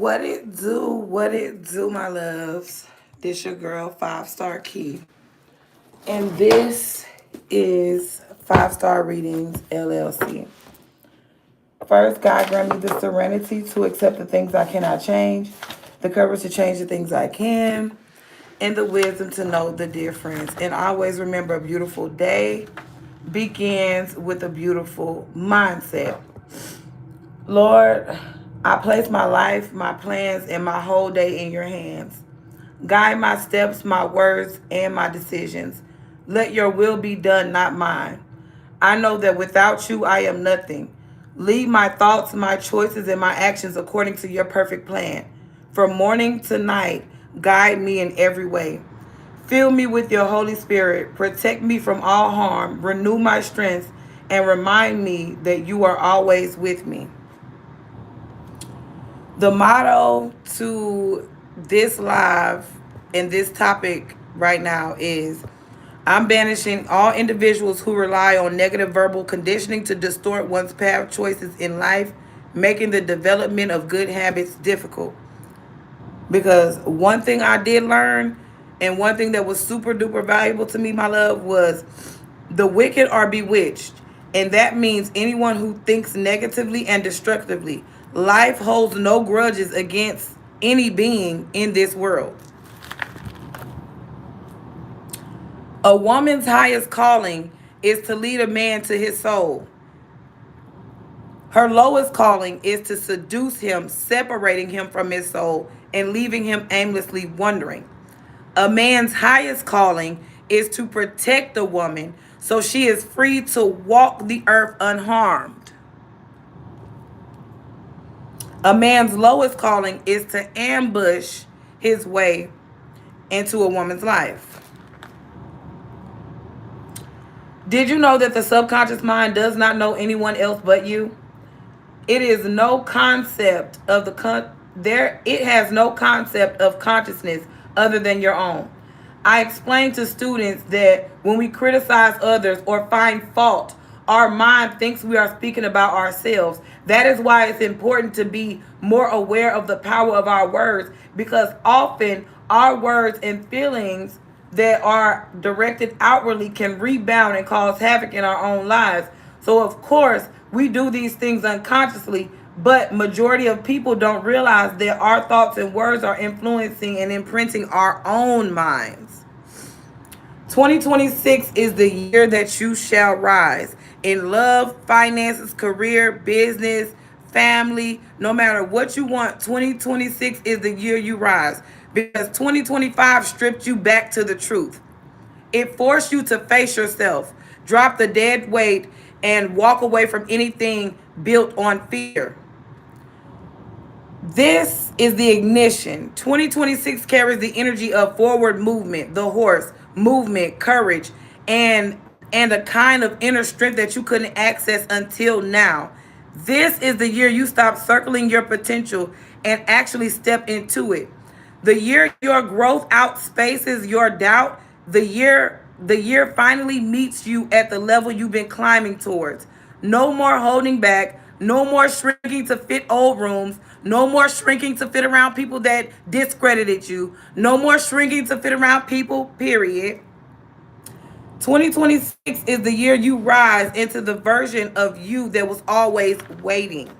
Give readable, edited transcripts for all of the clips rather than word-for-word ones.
What it do, my loves? This your girl, 5 Star Key. And this is 5 Star Readings, LLC. First, God grant me the serenity to accept the things I cannot change, the courage to change the things I can, and the wisdom to know the difference. And always remember, a beautiful day begins with a beautiful mindset. Lord, I place my life, my plans, and my whole day in your hands. Guide my steps, my words, and my decisions. Let your will be done, not mine. I know that without you, I am nothing. Lead my thoughts, my choices, and my actions according to your perfect plan. From morning to night, guide me in every way. Fill me with your Holy Spirit. Protect me from all harm. Renew my strength and remind me that you are always with me. The motto to this live and this topic right now is I'm banishing all individuals who rely on negative verbal conditioning to distort one's path choices in life, making the development of good habits difficult. Because one thing I did learn, and one thing that was super duper valuable to me, my love, was the wicked are bewitched. And that means anyone who thinks negatively and destructively. Life holds no grudges against any being in this world. A woman's highest calling is to lead a man to his soul. Her lowest calling is to seduce him, separating him from his soul and leaving him aimlessly wandering. A man's highest calling is to protect the woman so she is free to walk the earth unharmed. A man's lowest calling is to ambush his way into a woman's life. Did you know that the subconscious mind does not know anyone else but you? It is no concept of it has no concept of consciousness other than your own. I explain to students that when we criticize others or find fault, our mind thinks we are speaking about ourselves. That is why it's important to be more aware of the power of our words, because often our words and feelings that are directed outwardly can rebound and cause havoc in our own lives. So of course, we do these things unconsciously, but majority of people don't realize that our thoughts and words are influencing and imprinting our own minds. 2026 is the year that you shall rise in love, finances, career, business, family. No matter what you want, 2026 is the year you rise, because 2025 stripped you back to the truth. It forced you to face yourself, drop the dead weight, and walk away from anything built on fear. This is the ignition. 2026 carries the energy of forward movement, the horse, movement, courage, and a kind of inner strength that you couldn't access until now. This is the year you stop circling your potential and actually step into it. The year your growth outspaces your doubt, the year finally meets you at the level you've been climbing towards. No more holding back, no more shrinking to fit old rooms, no more shrinking to fit around people that discredited you, no more shrinking to fit around people, period. 2026 is the year you rise into the version of you that was always waiting.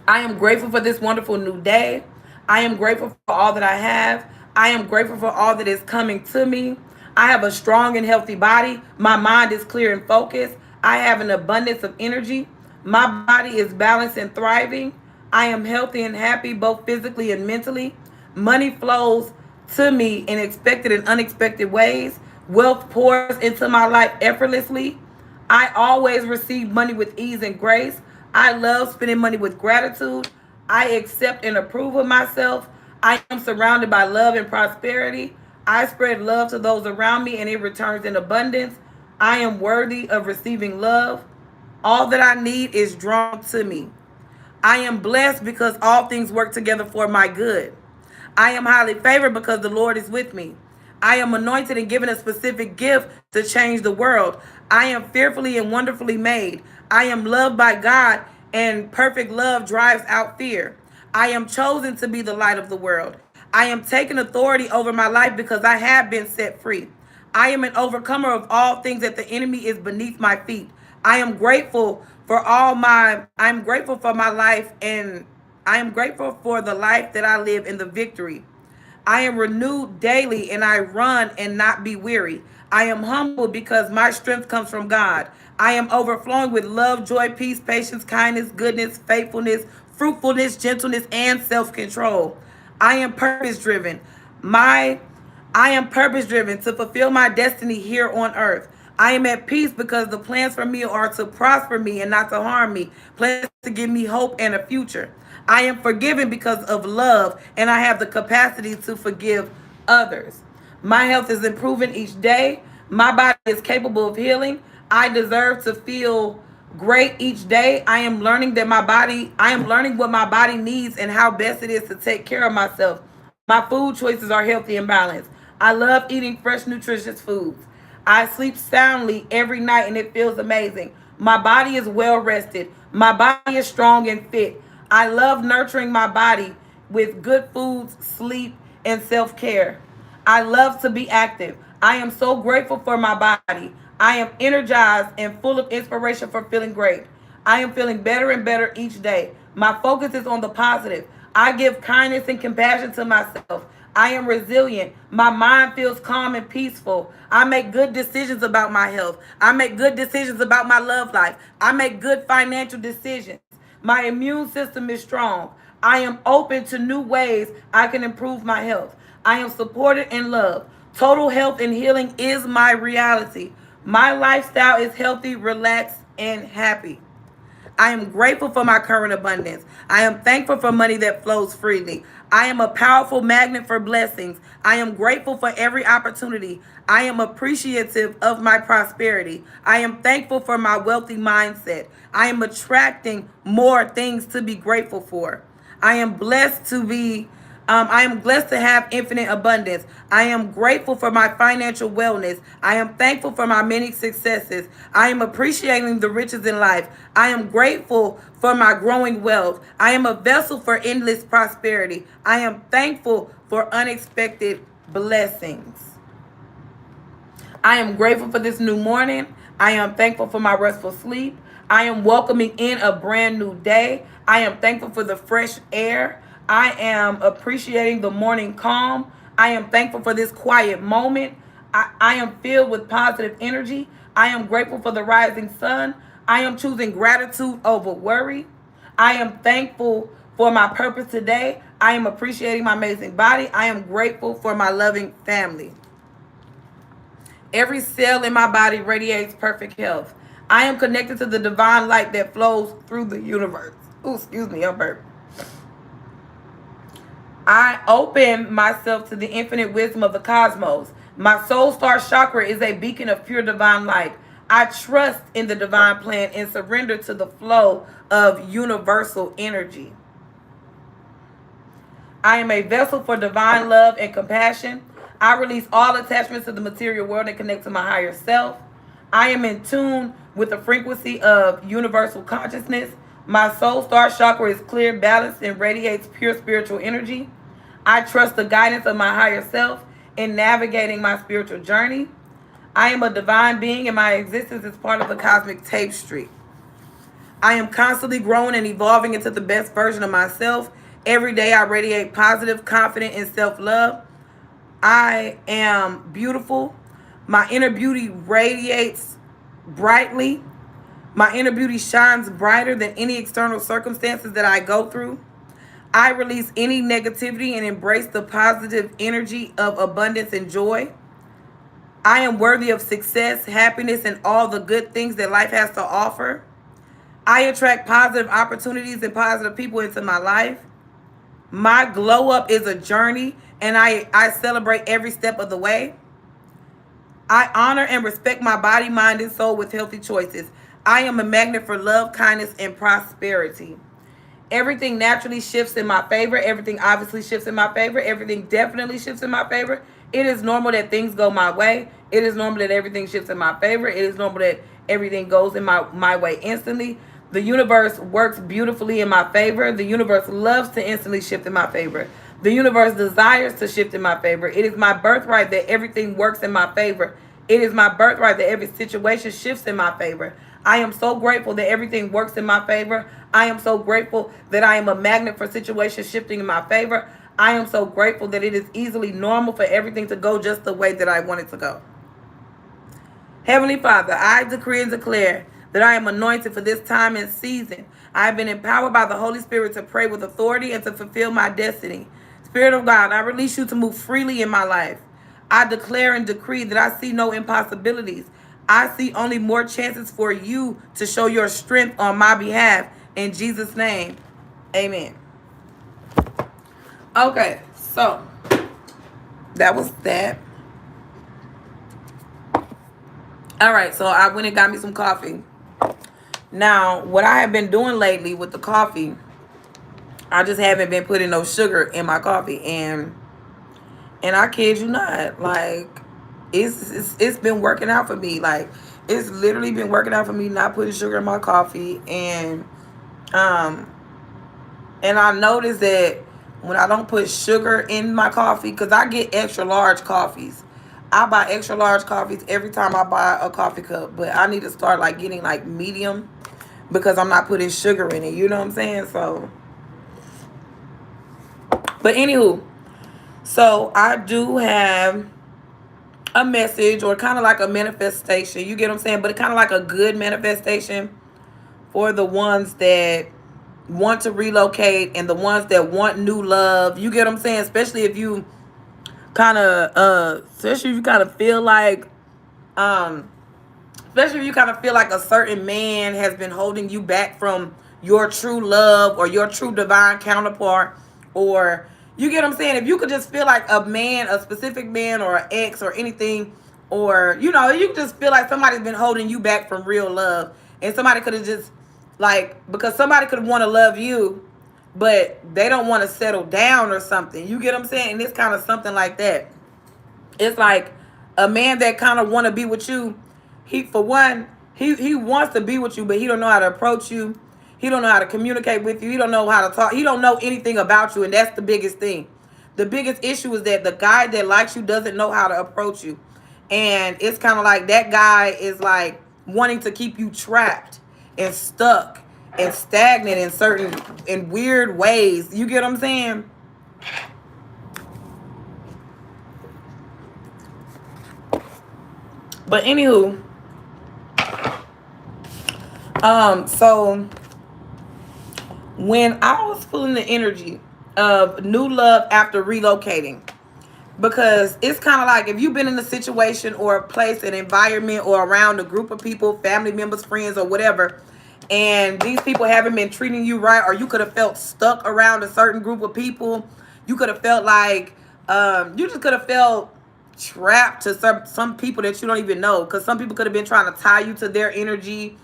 I am grateful for this wonderful new day. I am grateful for all that I have. I am grateful for all that is coming to me. I have a strong and healthy body. My mind is clear and focused. I have an abundance of energy. My body is balanced and thriving. I am healthy and happy, both physically and mentally. Money flows to me in expected and unexpected ways. Wealth pours into my life effortlessly. I always receive money with ease and grace. I love spending money with gratitude. I accept and approve of myself. I am surrounded by love and prosperity. I spread love to those around me and it returns in abundance. I am worthy of receiving love. All that I need is drawn to me. I am blessed because all things work together for my good. I am highly favored because the Lord is with me. I am anointed and given a specific gift to change the world. I am fearfully and wonderfully made. I am loved by God, and perfect love drives out fear. I am chosen to be the light of the world. I am taking authority over my life because I have been set free. I am an overcomer of all things that the enemy is beneath my feet. I'm grateful for my life, and I am grateful for the life that I live in the victory. I am renewed daily, and I run and not be weary. I am humble because my strength comes from God. I am overflowing with love, joy, peace, patience, kindness, goodness, faithfulness, fruitfulness, gentleness, and self-control. I am purpose driven. My I am purpose driven to fulfill my destiny here on earth. I am at peace because the plans for me are to prosper me and not to harm me. Plans to give me hope and a future. I am forgiven because of love, and I have the capacity to forgive others. My health is improving each day. My body is capable of healing. I deserve to feel great each day. I am learning what my body needs and how best it is to take care of myself. My food choices are healthy and balanced. I love eating fresh, nutritious foods. I sleep soundly every night and it feels amazing. My body is well rested. My body is strong and fit. I love nurturing my body with good foods, sleep, and self care. I love to be active. I am so grateful for my body. I am energized and full of inspiration for feeling great. I am feeling better and better each day. My focus is on the positive. I give kindness and compassion to myself. I am resilient. My mind feels calm and peaceful. I make good decisions about my health. I make good decisions about my love life. I make good financial decisions. My immune system is strong. I am open to new ways I can improve my health. I am supported and loved. Total health and healing is my reality. My lifestyle is healthy, relaxed, and happy. I am grateful for my current abundance. I am thankful for money that flows freely. I am a powerful magnet for blessings. I am grateful for every opportunity. I am appreciative of my prosperity. I am thankful for my wealthy mindset. I am attracting more things to be grateful for. I am blessed to be I am blessed to have infinite abundance. I am grateful for my financial wellness. I am thankful for my many successes. I am appreciating the riches in life. I am grateful for my growing wealth. I am a vessel for endless prosperity. I am thankful for unexpected blessings. I am grateful for this new morning. I am thankful for my restful sleep. I am welcoming in a brand new day. I am thankful for the fresh air. I am appreciating the morning calm. I am thankful for this quiet moment. I am filled with positive energy. I am grateful for the rising sun. I am choosing gratitude over worry. I am thankful for my purpose today. I am appreciating my amazing body. I am grateful for my loving family. Every cell in my body radiates perfect health. I am connected to the divine light that flows through the universe. Ooh, excuse me, I'm burped. I open myself to the infinite wisdom of the cosmos. My soul star chakra is a beacon of pure divine light. I trust in the divine plan and surrender to the flow of universal energy. I am a vessel for divine love and compassion. I release all attachments to the material world and connect to my higher self. I am in tune with the frequency of universal consciousness. My soul star chakra is clear, balanced, and radiates pure spiritual energy. I trust the guidance of my higher self in navigating my spiritual journey. I am a divine being and my existence is part of the cosmic tapestry. I am constantly growing and evolving into the best version of myself. Every day I radiate positive, confident, and self-love. I am beautiful. My inner beauty radiates brightly. My inner beauty shines brighter than any external circumstances that I go through. I release any negativity and embrace the positive energy of abundance and joy. I am worthy of success, happiness, and all the good things that life has to offer. I attract positive opportunities and positive people into my life. My glow up is a journey, and I celebrate every step of the way. I honor and respect my body, mind, and soul with healthy choices. I am a magnet for love, kindness, and prosperity. Everything naturally shifts in my favor. Everything obviously shifts in my favor. Everything definitely shifts in my favor. It is normal that things go my way. It is normal that everything shifts in my favor. It is normal that everything goes in my way instantly. The universe works beautifully in my favor. The universe loves to instantly shift in my favor. The universe desires to shift in my favor. It is my birthright that everything works in my favor. It is my birthright that every situation shifts in my favor. I am so grateful that everything works in my favor. I am so grateful that I am a magnet for situations shifting in my favor. I am so grateful that it is easily normal for everything to go just the way that I want it to go. Heavenly Father, I decree and declare that I am anointed for this time and season. I have been empowered by the Holy Spirit to pray with authority and to fulfill my destiny. Spirit of God, I release you to move freely in my life. I declare and decree that I see no impossibilities. I see only more chances for you to show your strength on my behalf. In Jesus' name, amen. Okay, so that was that. All right, so I went and got me some coffee. Now, what I have been doing lately with the coffee, I just haven't been putting no sugar in my coffee, and I kid you not, like it's been working out for me. Like it's literally been working out for me not putting sugar in my coffee, and I noticed that when I don't put sugar in my coffee, because I get extra large coffees. I buy extra large coffees every time I buy a coffee cup, but I need to start like getting like medium because I'm not putting sugar in it. You know what I'm saying? So, but anywho, so I do have a message or kind of like a manifestation. You get what I'm saying? But it's kind of like a good manifestation for the ones that want to relocate and the ones that want new love. You get what I'm saying? Especially if you kind of especially if you kind of feel like especially if you kind of feel like a certain man has been holding you back from your true love or your true divine counterpart, or you get what I'm saying? If you could just feel like a man, a specific man or an ex or anything, or you know, you just feel like somebody's been holding you back from real love, and somebody could have just like, because somebody could want to love you but they don't want to settle down or something. You get what I'm saying? And it's kind of something like that. It's like a man that kind of want to be with you. He, for one, he wants to be with you, but he don't know how to approach you. He don't know how to communicate with you. He don't know how to talk. He don't know anything about you, and that's the biggest thing. The biggest issue is that the guy that likes you doesn't know how to approach you. And it's kind of like that guy is like wanting to keep you trapped and stuck and stagnant in certain, in weird ways. You get what I'm saying? But anywho, so when I was feeling the energy of new love after relocating, because it's kind of like if you've been in a situation or a place, an environment, or around a group of people, family members, friends, or whatever, and these people haven't been treating you right, or you could have felt stuck around a certain group of people. You could have felt like you just could have felt trapped to some people that you don't even know, because some people could have been trying to tie you to their energy.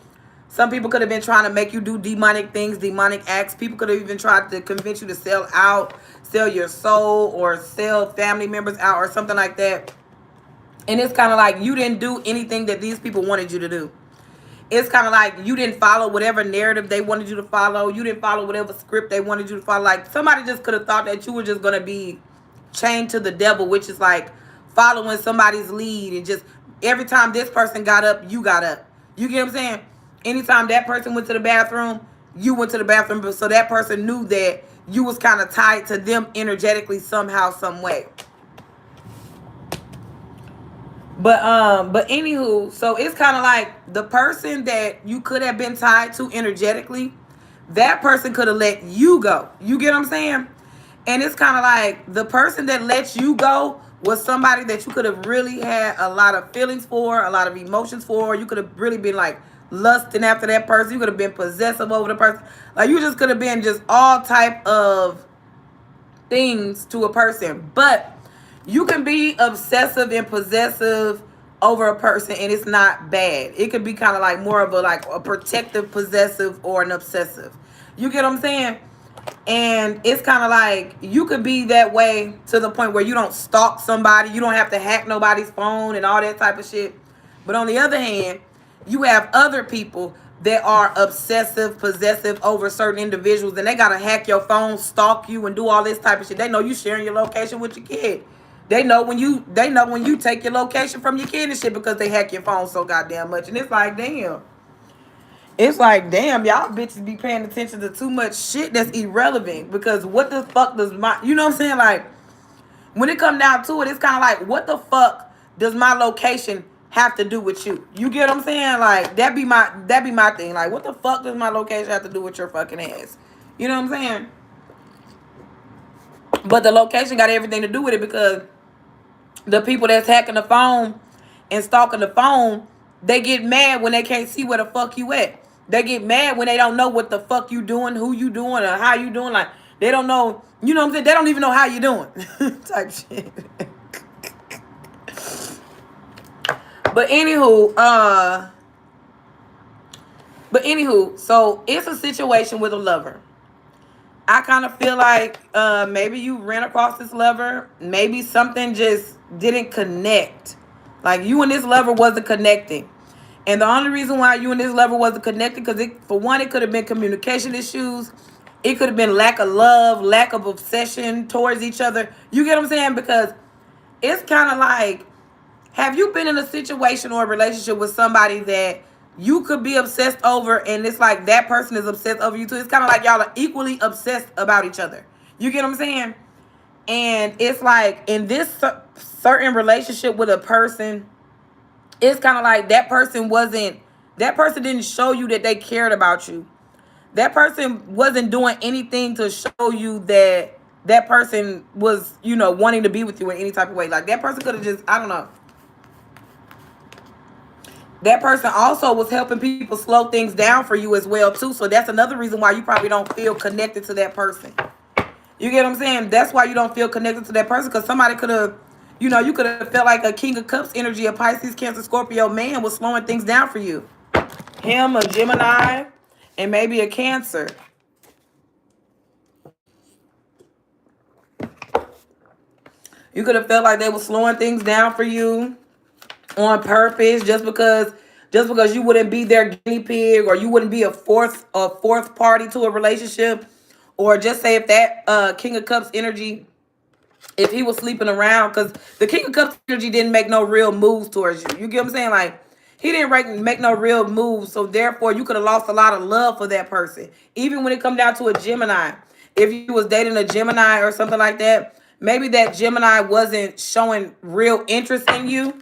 Some people could have been trying to make you do demonic things, demonic acts. People could have even tried to convince you to sell out, sell your soul, or sell family members out or something like that. And it's kind of like you didn't do anything that these people wanted you to do. It's kind of like you didn't follow whatever narrative they wanted you to follow. You didn't follow whatever script they wanted you to follow. Like somebody just could have thought that you were just going to be chained to the devil, which is like following somebody's lead. And just every time this person got up, you got up. You get what I'm saying? Anytime that person went to the bathroom, you went to the bathroom. So that person knew that you was kind of tied to them energetically somehow, some way. But anywho, so it's kind of like the person that you could have been tied to energetically, that person could have let you go. You get what I'm saying? And it's kind of like the person that lets you go was somebody that you could have really had a lot of feelings for, a lot of emotions for. You could have really been like lusting after that person. You could have been possessive over the person. Like you just could have been just all type of things to a person. But you can be obsessive and possessive over a person and it's not bad. It could be kind of like more of a protective possessive or an obsessive. You get what I'm saying? And it's kind of like you could be that way to the point where you don't stalk somebody. You don't have to hack nobody's phone and all that type of shit. But on the other hand, you have other people that are obsessive, possessive over certain individuals, and they gotta hack your phone, stalk you, and do all this type of shit. They know you sharing your location with your kid. They know when you take your location from your kid and shit because they hack your phone so goddamn much. And it's like, damn. It's like, damn, y'all bitches be paying attention to too much shit that's irrelevant. Because what the fuck does my, you know what I'm saying? Like, when it come down to it, it's kind of like, what the fuck does my location have to do with you? You get what I'm saying? Like, that be my thing. Like, what the fuck does my location have to do with your fucking ass? You know what I'm saying? But the location got everything to do with it, because the people that's hacking the phone and stalking the phone, they get mad when they can't see where the fuck you at. They get mad when they don't know what the fuck you doing, who you doing, or how you doing. Like, they don't know, you know what I'm saying? They don't even know how you doing. Type shit. But anywho, so it's a situation with a lover. I kind of feel like maybe you ran across this lover. Maybe something just didn't connect. Like, you and this lover wasn't connecting. And the only reason why you and this lover wasn't connected, because for one, it could have been communication issues. It could have been lack of love, lack of obsession towards each other. You get what I'm saying? Because it's kind of like, have you been in a situation or a relationship with somebody that you could be obsessed over, and it's like that person is obsessed over you too? It's kind of like y'all are equally obsessed about each other. You get what I'm saying? And it's like, in this certain relationship with a person, it's kind of like that person didn't show you that they cared about you. That person wasn't doing anything to show you that that person was, wanting to be with you in any type of way. Like, that person could have just, I don't know. That person also was helping people slow things down for you as well too. So that's another reason why you probably don't feel connected to that person. You get what I'm saying? That's why you don't feel connected to that person, because somebody could have, you could have felt like a King of Cups energy, a Pisces, Cancer, Scorpio man was slowing things down for you. Him, a Gemini, and maybe a Cancer. You could have felt like they were slowing things down for you on purpose, just because you wouldn't be their guinea pig, or you wouldn't be a fourth party to a relationship. Or just say, if that King of Cups energy, if he was sleeping around, because the King of Cups energy didn't make no real moves towards you. You get what I'm saying? Like, he didn't make no real moves, so therefore you could have lost a lot of love for that person. Even when it come down to a Gemini, if you was dating a Gemini or something like that, maybe that Gemini wasn't showing real interest in you,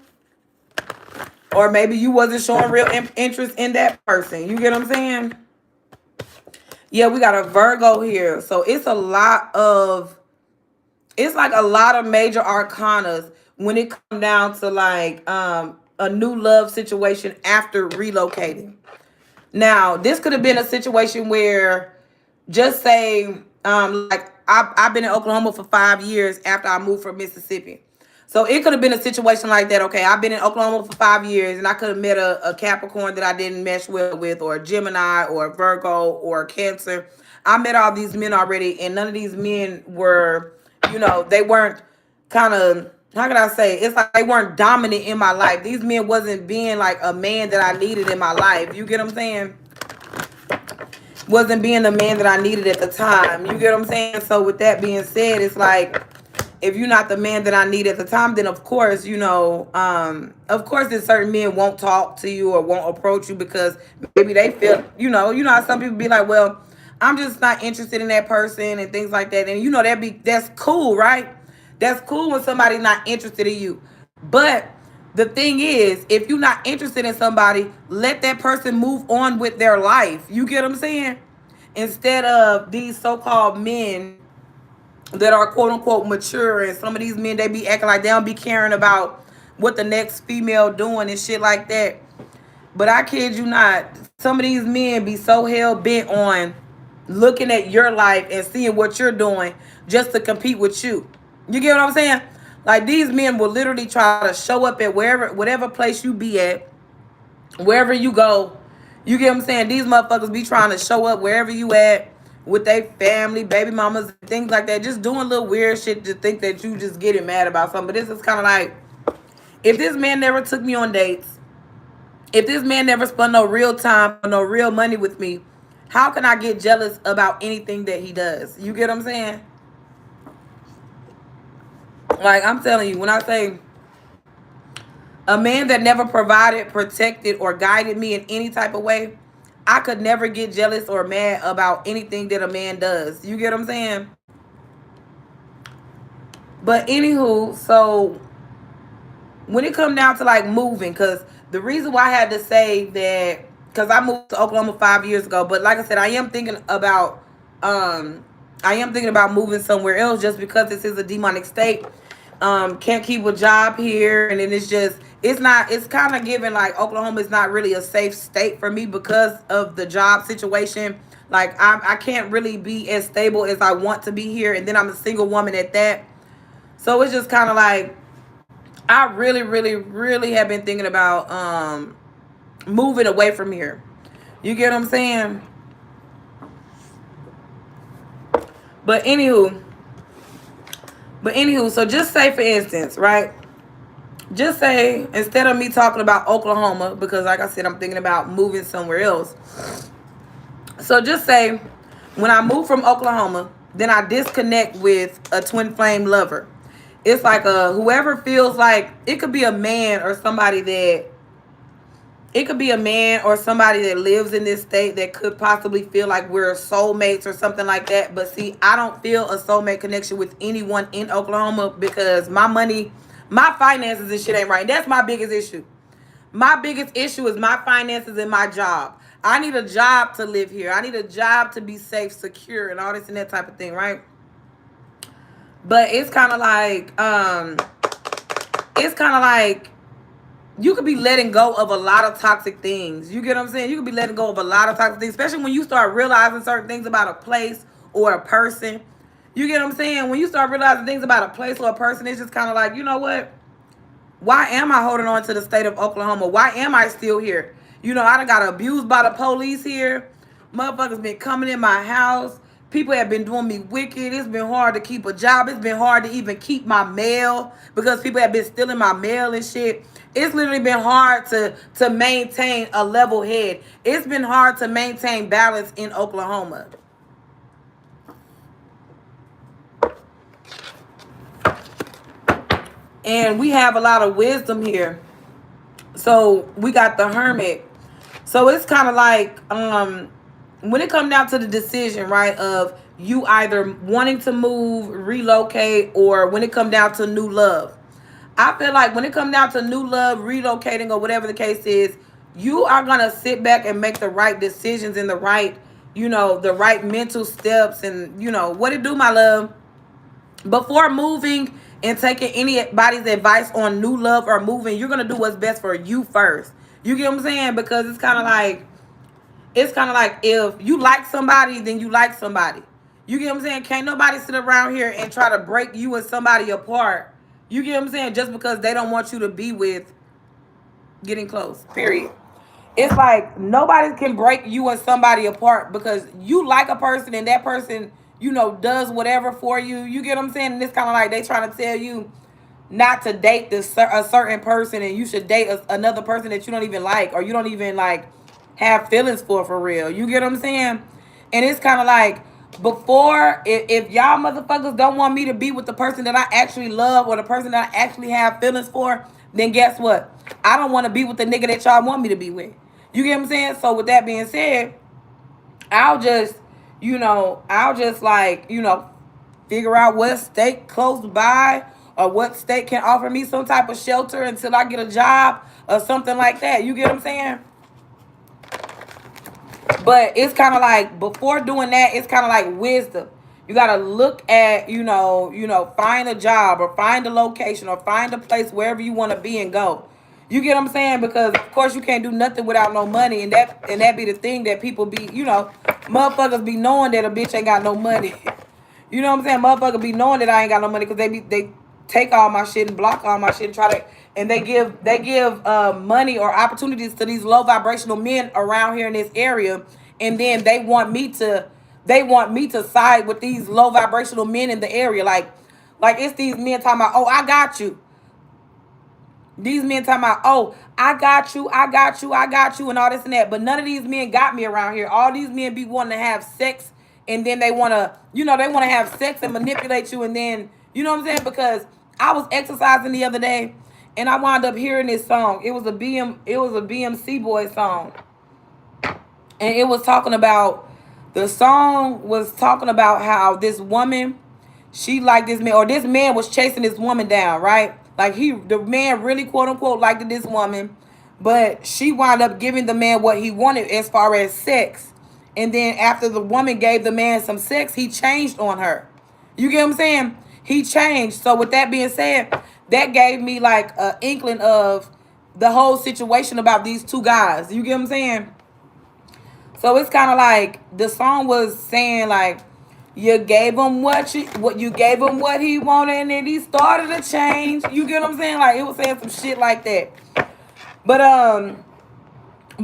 or maybe you wasn't showing real interest in that person. You get what I'm saying? Yeah, we got a Virgo here. So it's like a lot of major arcanas when it comes down to like a new love situation after relocating. Now, this could have been a situation where, just say, like, I've been in Oklahoma for 5 years after I moved from Mississippi. So it could have been a situation like that. Okay, I've been in Oklahoma for 5 years, and I could have met a Capricorn that I didn't mesh well with, or a Gemini, or a Virgo, or a Cancer. I met all these men already, and none of these men were, they weren't kind of, how can I say? It's like they weren't dominant in my life. These men wasn't being like a man that I needed in my life. You get what I'm saying? Wasn't being the man that I needed at the time. You get what I'm saying? So with that being said, it's like, if you're not the man that I need at the time, then of course, of course, that certain men won't talk to you or won't approach you, because maybe they feel, how some people be like, well, I'm just not interested in that person and things like that. And that's cool, right? That's cool when somebody's not interested in you. But the thing is, if you're not interested in somebody, let that person move on with their life. You get what I'm saying? Instead of these so-called men that are quote unquote mature, and some of these men, they be acting like they don't be caring about what the next female doing and shit like that. But I kid you not, some of these men be so hell bent on looking at your life and seeing what you're doing just to compete with you. You get what I'm saying? Like, these men will literally try to show up at whatever place you be at, wherever you go. You get what I'm saying? These motherfuckers be trying to show up wherever you at, with their family, baby mamas, things like that. Just doing little weird shit to think that you just getting mad about something. But this is kind of like, if this man never took me on dates, If this man never spent no real time or no real money with me, how can I get jealous about anything that he does? You get what I'm saying? Like, I'm telling you, when I say a man that never provided, protected, or guided me in any type of way, I could never get jealous or mad about anything that a man does. You get what I'm saying? But anywho, so when it come down to like moving, because the reason why I had to say that, because I moved to Oklahoma 5 years ago, but like I said, um I am thinking about moving somewhere else just because this is a demonic state. Can't keep a job here, and then it's kind of given like Oklahoma is not really a safe state for me because of the job situation. Like I can't really be as stable as I want to be here, and then I'm a single woman at that. So it's just kind of like I really, really, really have been thinking about moving away from here. You get what I'm saying? But anywho, so just say for instance, right? Just say instead of me talking about Oklahoma, because like I said, I'm thinking about moving somewhere else. So just say when I move from Oklahoma, then I disconnect with a twin flame lover. It's like whoever feels like it could be a man or somebody that it could be a man or somebody that lives in this state that could possibly feel like we're soulmates or something like that. But see, I don't feel a soulmate connection with anyone in Oklahoma because my money, my finances and shit ain't right. That's my biggest issue. My biggest issue is my finances and my job. I need a job to live here. I need a job to be safe, secure, and all this and that type of thing, right? But it's kind of like you could be letting go of a lot of toxic things. You get what I'm saying? You could be letting go of a lot of toxic things, especially when you start realizing certain things about a place or a person. You get what I'm saying? When you start realizing things about a place or a person, it's just kind of like, you know what? Why am I holding on to the state of Oklahoma? Why am I still here? You know, I done got abused by the police here. Motherfuckers been coming in my house. People have been doing me wicked. It's been hard to keep a job. It's been hard to even keep my mail because people have been stealing my mail and shit. It's literally been hard to maintain a level head. It's been hard to maintain balance in Oklahoma. And we have a lot of wisdom here. So we got the hermit. So it's kind of like when it comes down to the decision, right, of you either wanting to move, relocate, or when it comes down to new love. I feel like when it comes down to new love, relocating, or whatever the case is, you are going to sit back and make the right decisions and the right, the right mental steps and, what it do, my love. Before moving and taking anybody's advice on new love or moving, you're going to do what's best for you first. You get what I'm saying? Because it's kind of like if you like somebody, then you like somebody. You get what I'm saying? Can't nobody sit around here and try to break you and somebody apart. You get what I'm saying? Just because they don't want you to be with getting close. Period. It's like nobody can break you and somebody apart because you like a person and that person, does whatever for you. You get what I'm saying? And it's kind of like they trying to tell you not to date a certain person and you should date another person that you don't even like or you don't even like have feelings for real. You get what I'm saying? And it's kind of like before, if y'all motherfuckers don't want me to be with the person that I actually love or the person that I actually have feelings for, then guess what? I don't want to be with the nigga that y'all want me to be with. You get what I'm saying? So with that being said, I'll just, figure out what state close by or what state can offer me some type of shelter until I get a job or something like that. You get what I'm saying? But it's kind of like before doing that, it's kind of like wisdom. You got to look at, find a job or find a location or find a place wherever you want to be and go. You get what I'm saying? Because of course you can't do nothing without no money, and that be the thing that people be, motherfuckers be knowing that a bitch ain't got no money. You know what I'm saying? Motherfuckers be knowing that I ain't got no money because they take all my shit and block all my shit and they give money or opportunities to these low vibrational men around here in this area, and then they want me to side with these low vibrational men in the area, like it's these men talking about, oh, I got you. These men talking about, oh, I got you, I got you, I got you, and all this and that. But none of these men got me around here. All these men be wanting to have sex, and then they want to, they want to have sex and manipulate you, and then, you know what I'm saying? Because I was exercising the other day, and I wound up hearing this song. It was a BMC boy song, and it was talking about, the song was talking about how this woman, she liked this man, or this man was chasing this woman down, right? Like the man really quote unquote liked this woman, but she wound up giving the man what he wanted as far as sex. And then after the woman gave the man some sex, he changed on her. You get what I'm saying? He changed. So with that being said, that gave me like an inkling of the whole situation about these two guys. You get what I'm saying? So it's kind of like the song was saying, like, you gave him what you gave him what he wanted, and then he started to change. You get what I'm saying? Like, it was saying some shit like that. But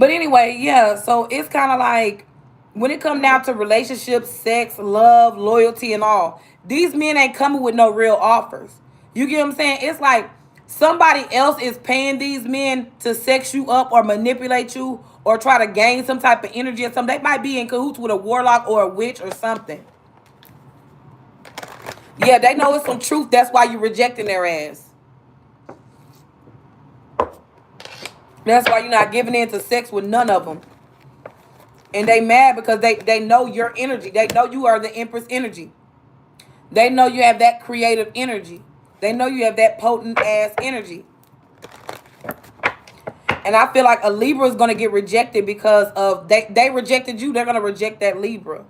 anyway, yeah. So it's kind of like, when it comes down to relationships, sex, love, loyalty, and all, these men ain't coming with no real offers. You get what I'm saying? It's like somebody else is paying these men to sex you up or manipulate you or try to gain some type of energy or something. They might be in cahoots with a warlock or a witch or something. Yeah, they know it's some truth. That's why you're rejecting their ass. That's why you're not giving in to sex with none of them. And they mad because they know your energy. They know you are the Empress energy. They know you have that creative energy. They know you have that potent ass energy. And I feel like a Libra is going to get rejected because of they rejected you. They're going to reject that Libra.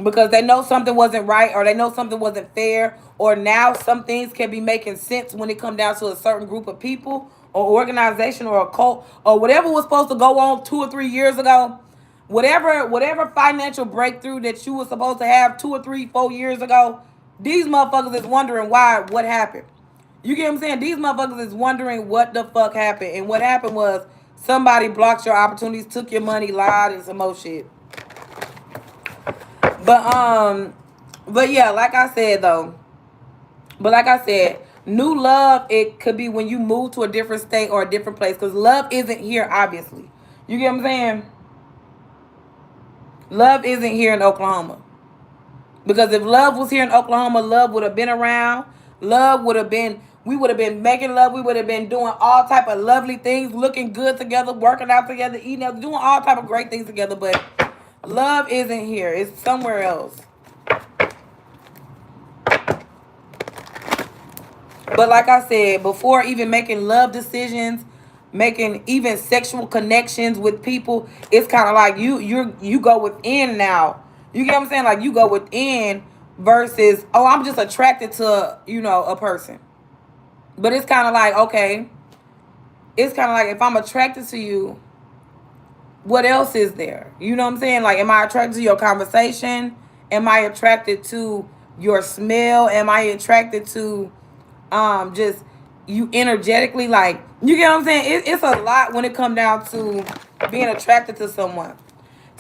Because they know something wasn't right, or they know something wasn't fair, or now some things can be making sense when it comes down to a certain group of people or organization or a cult or whatever was supposed to go on 2 or 3 years ago. Whatever financial breakthrough that you were supposed to have 2 or 3, 4 years ago, these motherfuckers is wondering what happened. You get what I'm saying? These motherfuckers is wondering what the fuck happened. And what happened was somebody blocked your opportunities, took your money, lied, and some more shit. But yeah, like I said, new love, it could be when you move to a different state or a different place, because love isn't here, obviously. You get what I'm saying? Love isn't here in Oklahoma. Because if love was here in Oklahoma, love would have been around. We would have been making love. We would have been doing all type of lovely things, looking good together, working out together, eating out, doing all type of great things together. But love isn't here. It's somewhere else. But like I said, before even making love decisions, making even sexual connections with people, it's kind of like you go within now. You get what I'm saying? Like, you go within versus, oh, I'm just attracted to, a person. But it's kind of like, okay, it's kind of like, if I'm attracted to you, what else is there? You know what I'm saying? Like, am I attracted to your conversation? Am I attracted to your smell? Am I attracted to just you energetically? Like, you get what I'm saying? It's a lot when it comes down to being attracted to someone.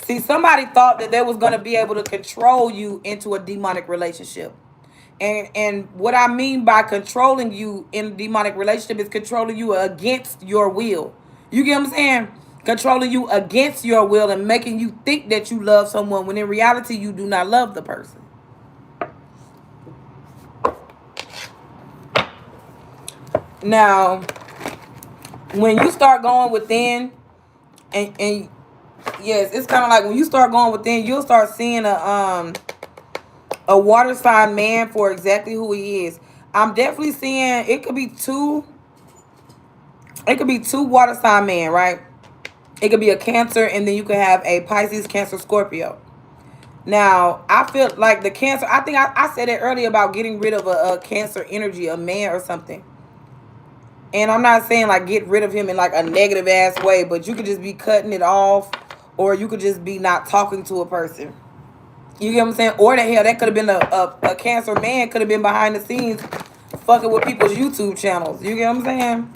See, somebody thought that they was going to be able to control you into a demonic relationship. And what I mean by controlling you in a demonic relationship is controlling you against your will. You get what I'm saying? Controlling you against your will and making you think that you love someone when in reality you do not love the person. Now, when you start going within, and yes, it's kind of like when you start going within, you'll start seeing a water sign man for exactly who he is. I'm definitely seeing it could be two water sign men, right? It could be a Cancer, and then you could have a Pisces, Cancer, Scorpio. Now, I feel like the Cancer, I think I said it earlier about getting rid of a Cancer energy, a man or something. And I'm not saying like get rid of him in like a negative ass way, but you could just be cutting it off, or you could just be not talking to a person. You get what I'm saying? Or that could have been a Cancer man, could have been behind the scenes fucking with people's YouTube channels. You get what I'm saying?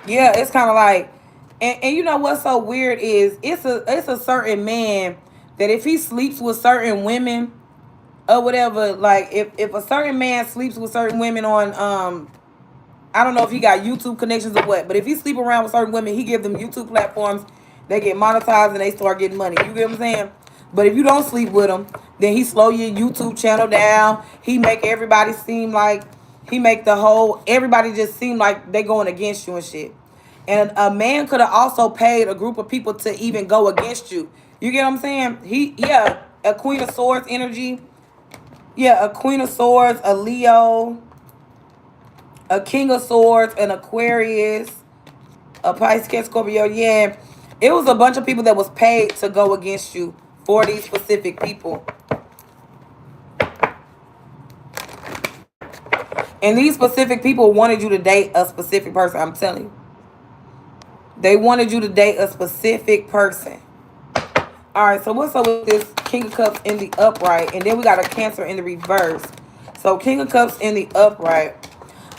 Yeah, it's kind of like, and you know what's so weird is it's a certain man that if he sleeps with certain women, or whatever. Like if a certain man sleeps with certain women on I don't know if he got YouTube connections or what, but if he sleep around with certain women, he give them YouTube platforms. They get monetized and they start getting money. You get what I'm saying? But if you don't sleep with him, then he slow your YouTube channel down. He make everybody seem like he make the whole everybody just seem like they going against you and shit. And a man could have also paid a group of people to even go against you. You get what I'm saying? A Queen of Swords energy. Yeah, a Queen of Swords, a Leo, a King of Swords, an Aquarius, a Pisces, Scorpio. Yeah, it was a bunch of people that was paid to go against you for these specific people. And these specific people wanted you to date a specific person. I'm telling you. They wanted you to date a specific person. All right, so what's up with this King of Cups in the upright? And then we got a Cancer in the reverse. So King of Cups in the upright.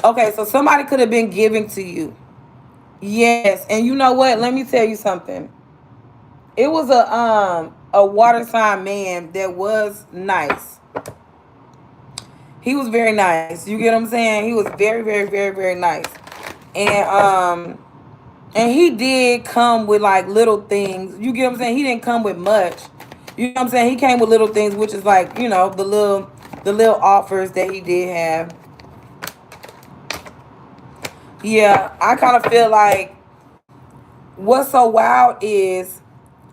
Okay, so somebody could have been giving to you. Yes, and you know what? Let me tell you something. It was a water sign man that was nice. He was very nice. You get what I'm saying? He was very, very, very, very nice. And he did come with like little things. You get what I'm saying? He didn't come with much. You know what I'm saying? He came with little things, which is like, you know, the little offers that he did have. Yeah, I kind of feel like what's so wild is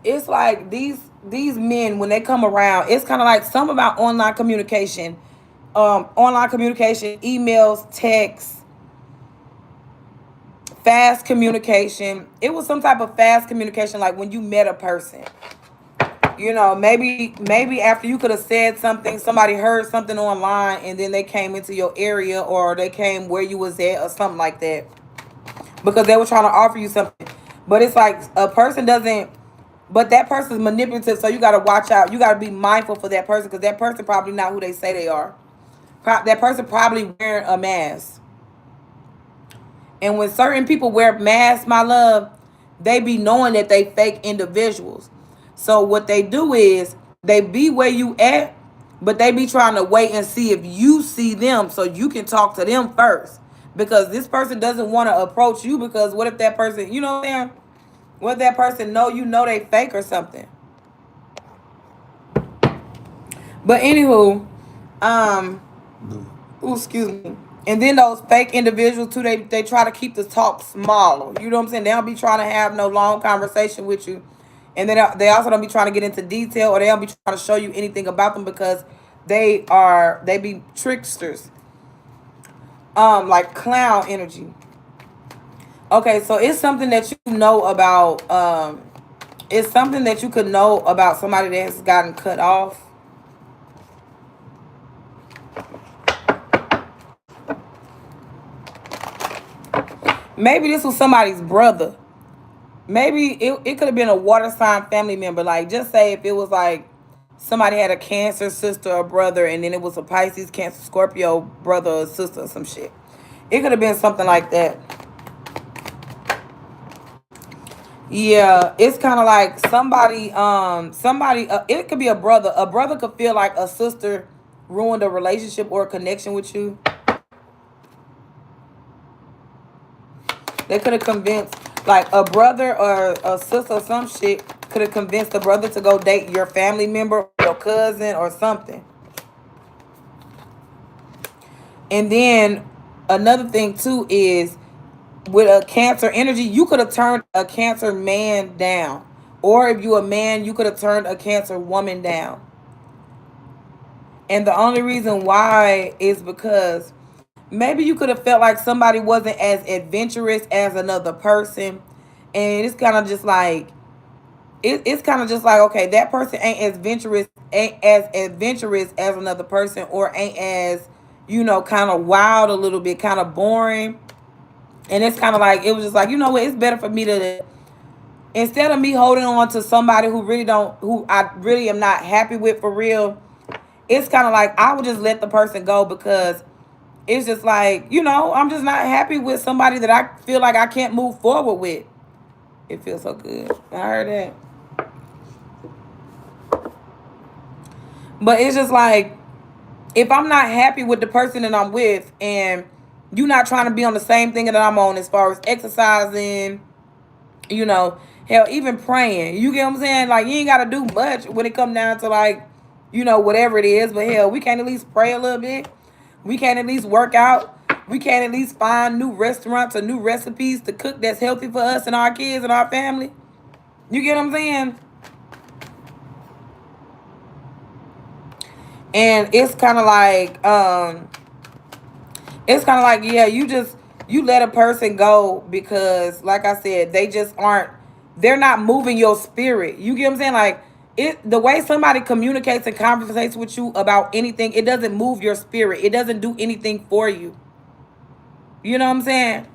it's like these men when they come around, it's kind of like some about online communication, emails, texts, fast communication. It was some type of fast communication, like when you met a person. You know, maybe after you could have said something, somebody heard something online, and then they came into your area or they came where you was at or something like that because they were trying to offer you something. But it's like a person doesn't. But that person's manipulative, so you got to watch out. You got to be mindful for that person because that person probably not who they say they are. That person probably wearing a mask. And when certain people wear masks, my love, they be knowing that they fake individuals. So what they do is they be where you at, but they be trying to wait and see if you see them so you can talk to them first. Because this person doesn't want to approach you because what if that person, you know what I'm saying? What if that person know you know they fake or something? But anywho, excuse me. And then those fake individuals too, they try to keep the talk small. You know what I'm saying? They don't be trying to have no long conversation with you. And then they also don't be trying to get into detail or they don't be trying to show you anything about them because they be tricksters. Like clown energy. Okay, so it's something that you know about it's something that you could know about somebody that has gotten cut off. Maybe this was somebody's brother. Maybe it could have been a water sign family member. Like, just say if it was like somebody had a Cancer sister or brother, and then it was a Pisces, Cancer, Scorpio brother or sister or some shit. It could have been something like that. Yeah, it's kind of like it could be a brother. A brother could feel like a sister ruined a relationship or a connection with you. They could have convinced, like a brother or a sister or some shit could have convinced the brother to go date your family member, your cousin, or something. And then another thing too is with a Cancer energy, you could have turned a Cancer man down. Or if you a man, you could have turned a Cancer woman down. And the only reason why is because maybe you could have felt like somebody wasn't as adventurous as another person. And it's kind of just like it's kind of just like, okay, that person ain't as adventurous as another person, or ain't as, kind of wild, a little bit kind of boring. And it's kind of like it was just like, you know what, it's better for me to, instead of me holding on to somebody who I really am not happy with for real, it's kind of like I would just let the person go because it's just like, I'm just not happy with somebody that I feel like I can't move forward with. It feels so good. I heard that. But it's just like If I'm not happy with the person that I'm with, and you not trying to be on the same thing that I'm on as far as exercising, you know, hell, even praying. You get what I'm saying? Like, you ain't got to do much when it come down to, like, you know, whatever it is. But hell, we can't at least pray a little bit. We can't at least work out. We can't at least find new restaurants or new recipes to cook that's healthy for us and our kids and our family. You get what I'm saying? And it's kind of like, yeah, you let a person go because, like I said, they just aren't, they're not moving your spirit. You get what I'm saying? Like, the way somebody communicates and conversates with you about anything, it doesn't move your spirit. It doesn't do anything for you. You know what I'm saying?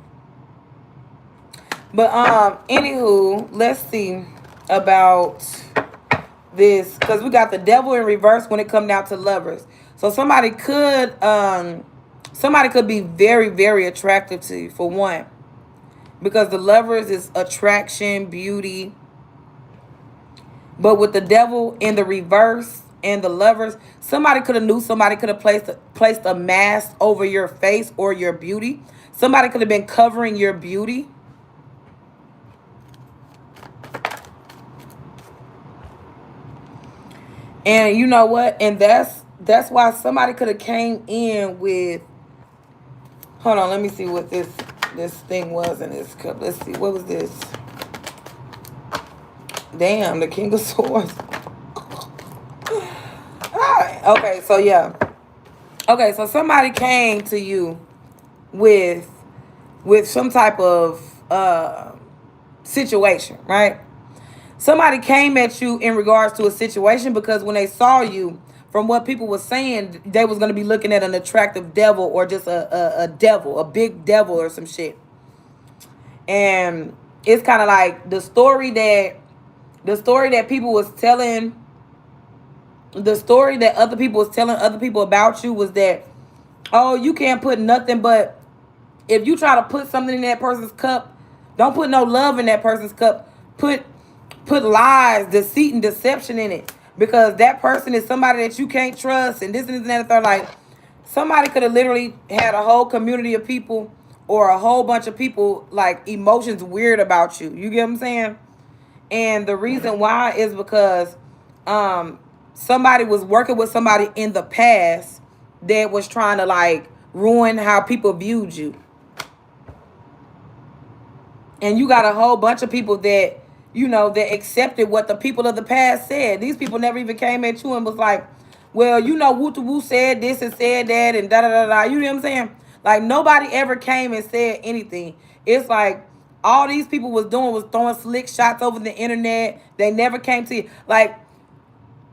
But anywho, let's see about this, because we got the devil in reverse when it come down to lovers. So somebody could be very, very attractive to you, for one, because the lovers is attraction, beauty. But with the devil in the reverse and the lovers, somebody could have placed a mask over your face or your beauty. Somebody could have been covering your beauty. And you know what? And that's why somebody could have came in with, hold on, let me see what this thing was in this cup. Let's see, what was this? Damn, the King of Swords. Alright, okay, so yeah. Okay, so somebody came to you with some type of situation, right? Somebody came at you in regards to a situation because when they saw you, from what people were saying, they was going to be looking at an attractive devil, or just a devil, a big devil or some shit. And it's kind of like the story that people was telling, the story that other people was telling other people about you was that, oh, you can't put nothing but, if you try to put something in that person's cup, don't put no love in that person's cup. Put lies, deceit, and deception in it, because that person is somebody that you can't trust, and this and that and third. Like, somebody could have literally had a whole community of people, or a whole bunch of people, like, emotions weird about you. You get what I'm saying? And the reason why is because somebody was working with somebody in the past that was trying to, like, ruin how people viewed you. And you got a whole bunch of people that, you know, that accepted what the people of the past said. These people never even came at you and was like, well, you know, Woo said this and said that and da-da-da-da. You know what I'm saying? Like, nobody ever came and said anything. It's like all these people was doing was throwing slick shots over the internet. They never came to you. Like,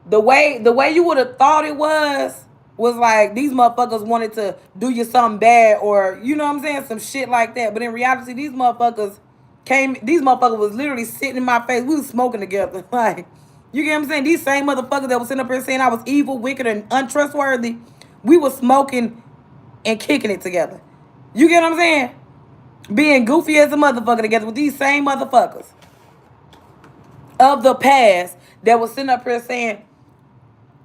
the way you would have thought it was like these motherfuckers wanted to do you something bad, or, you know what I'm saying, some shit like that. But in reality, these motherfuckers was literally sitting in my face. We was smoking together. Like, you get what I'm saying? These same motherfuckers that was sitting up here saying I was evil, wicked, and untrustworthy, we was smoking and kicking it together. You get what I'm saying? Being goofy as a motherfucker together with these same motherfuckers of the past that was sitting up here saying,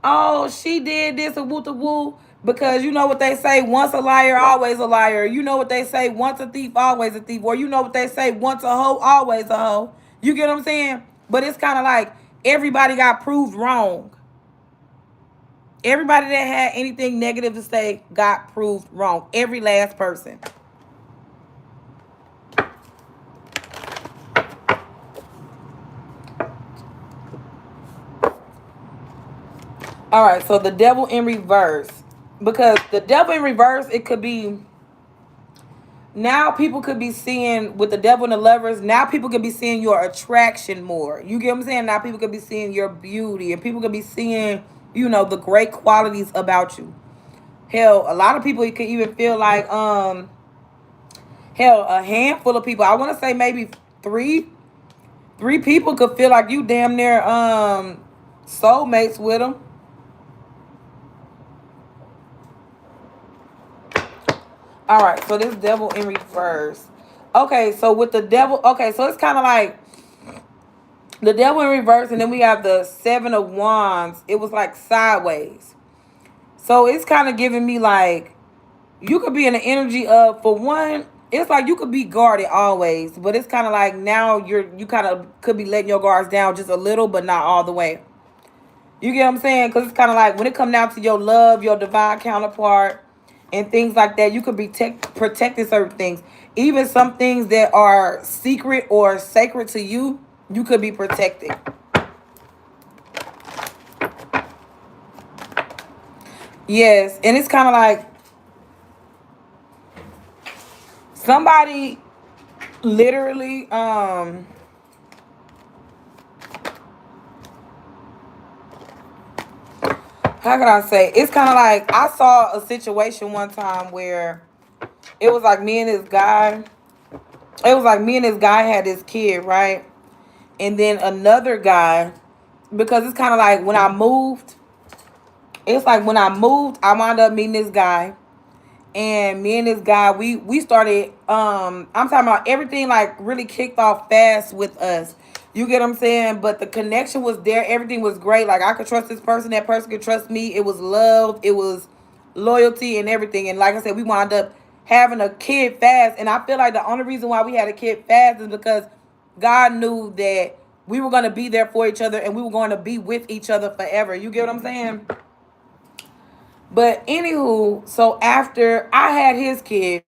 oh, she did this and woo to woo. Because you know what they say, once a liar, always a liar. You know what they say, once a thief, always a thief. Or you know what they say, once a hoe, always a hoe. You get what I'm saying? But it's kind of like everybody got proved wrong. Everybody that had anything negative to say got proved wrong. Every last person. All right, so the devil in reverse. Because the devil in reverse, it could be, now people could be seeing, with the devil and the lovers, now people could be seeing your attraction more. You get what I'm saying? Now people could be seeing your beauty, and people could be seeing, you know, the great qualities about you. Hell, a lot of people could even feel like, hell, a handful of people, I want to say maybe three people could feel like you damn near soulmates with them. All right, so this devil in reverse. Okay, so with the devil, okay, so it's kind of like the devil in reverse, and then we have the 7 of Wands. It was like sideways. So it's kind of giving me like, you could be in the energy of, for one, it's like you could be guarded always, but it's kind of like now you kind of could be letting your guards down just a little, but not all the way. You get what I'm saying? Because it's kind of like when it comes down to your love, your divine counterpart, and things like that, you could be protecting certain things. Even some things that are secret or sacred to you, you could be protected. Yes, and it's kind of like somebody literally, how can I say? It's kind of like I saw a situation one time where it was like me and this guy. It was like me and this guy had this kid, right? And then another guy, because it's kind of like when I moved, it's like when I moved, I wound up meeting this guy. And me and this guy, we started, I'm talking about everything like really kicked off fast with us. You get what I'm saying? But the connection was there. Everything was great. Like I could trust this person. That person could trust me. It was love. It was loyalty and everything. And like I said, we wound up having a kid fast. And I feel like the only reason why we had a kid fast is because God knew that we were going to be there for each other and we were going to be with each other forever. You get what I'm saying? But anywho, so after I had his kid,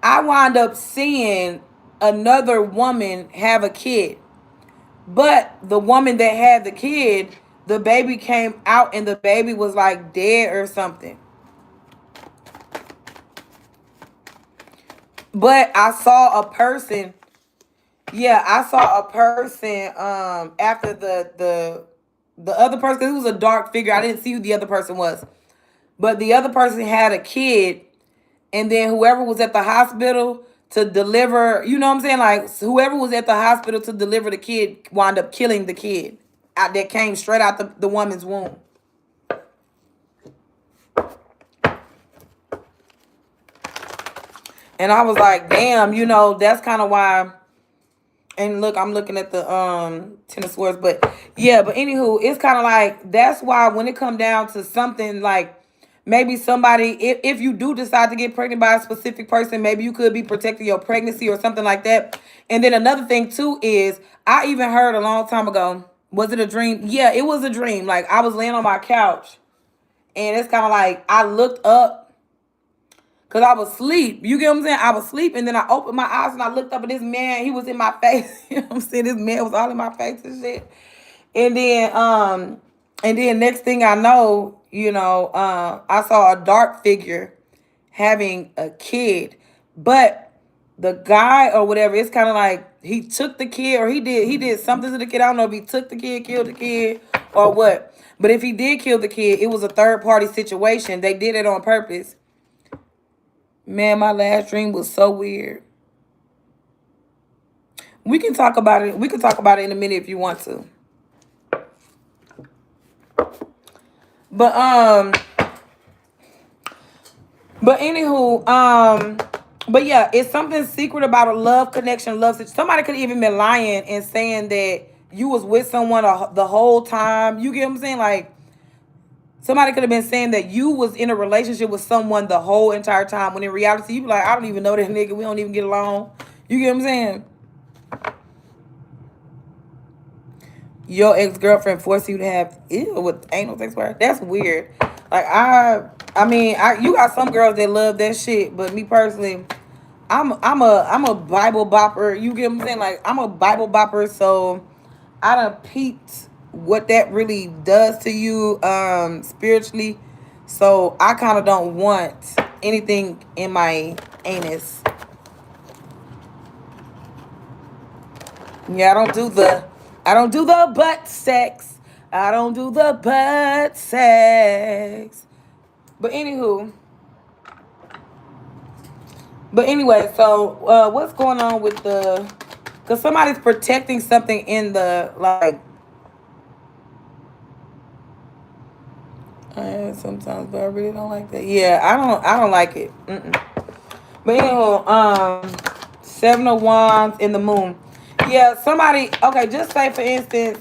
I wound up seeing another woman have a kid. But the woman that had the kid, the baby came out and the baby was like dead or something. But I saw a person, yeah, I saw a person after the other person, 'cause it was a dark figure. I didn't see who the other person was. But the other person had a kid, and then whoever was at the hospital to deliver, you know what I'm saying? Like whoever was at the hospital to deliver the kid wound up killing the kid that came straight out the woman's womb. And I was like, damn, that's kind of why. And look, I'm looking at the Ten of Swords, but yeah, but anywho, it's kind of like that's why when it come down to something like maybe somebody, if you do decide to get pregnant by a specific person, maybe you could be protecting your pregnancy or something like that. And then another thing too is I even heard a long time ago, was it a dream? Yeah, it was a dream. Like I was laying on my couch and it's kind of like I looked up because I was asleep. You get what I'm saying? I was asleep and then I opened my eyes and I looked up and this man, he was in my face. You know what I'm saying? This man was all in my face and shit. And then next thing I know, I saw a dark figure having a kid. But the guy or whatever, it's kind of like he took the kid or he did something to the kid. I don't know if he took the kid, killed the kid, or what. But if he did kill the kid, it was a third party situation. They did it on purpose. Man, my last dream was so weird. We can talk about it. We can talk about it in a minute if you want to. But anywho, but yeah, it's something secret about a love connection, love situation. Somebody could even been lying and saying that you was with someone the whole time. You get what I'm saying? Like somebody could have been saying that you was in a relationship with someone the whole entire time, when in reality you be like, I don't even know that nigga. We don't even get along. You get what I'm saying? Your ex-girlfriend forced you to have with anal sex with her. That's weird. Like I mean, you got some girls that love that shit, but me personally, I'm a Bible bopper. You get what I'm saying? Like I'm a Bible bopper, so I done peeped what that really does to you spiritually. So I kind of don't want anything in my anus. Yeah, I don't do the butt sex. I don't do the butt sex. But anywho. But anyway, so what's going on with because somebody's protecting something in the, like, sometimes, but I really don't like that. Yeah, I don't like it. Mm-mm. But anyway, Seven of Wands in the Moon. Yeah, somebody, okay, just say for instance,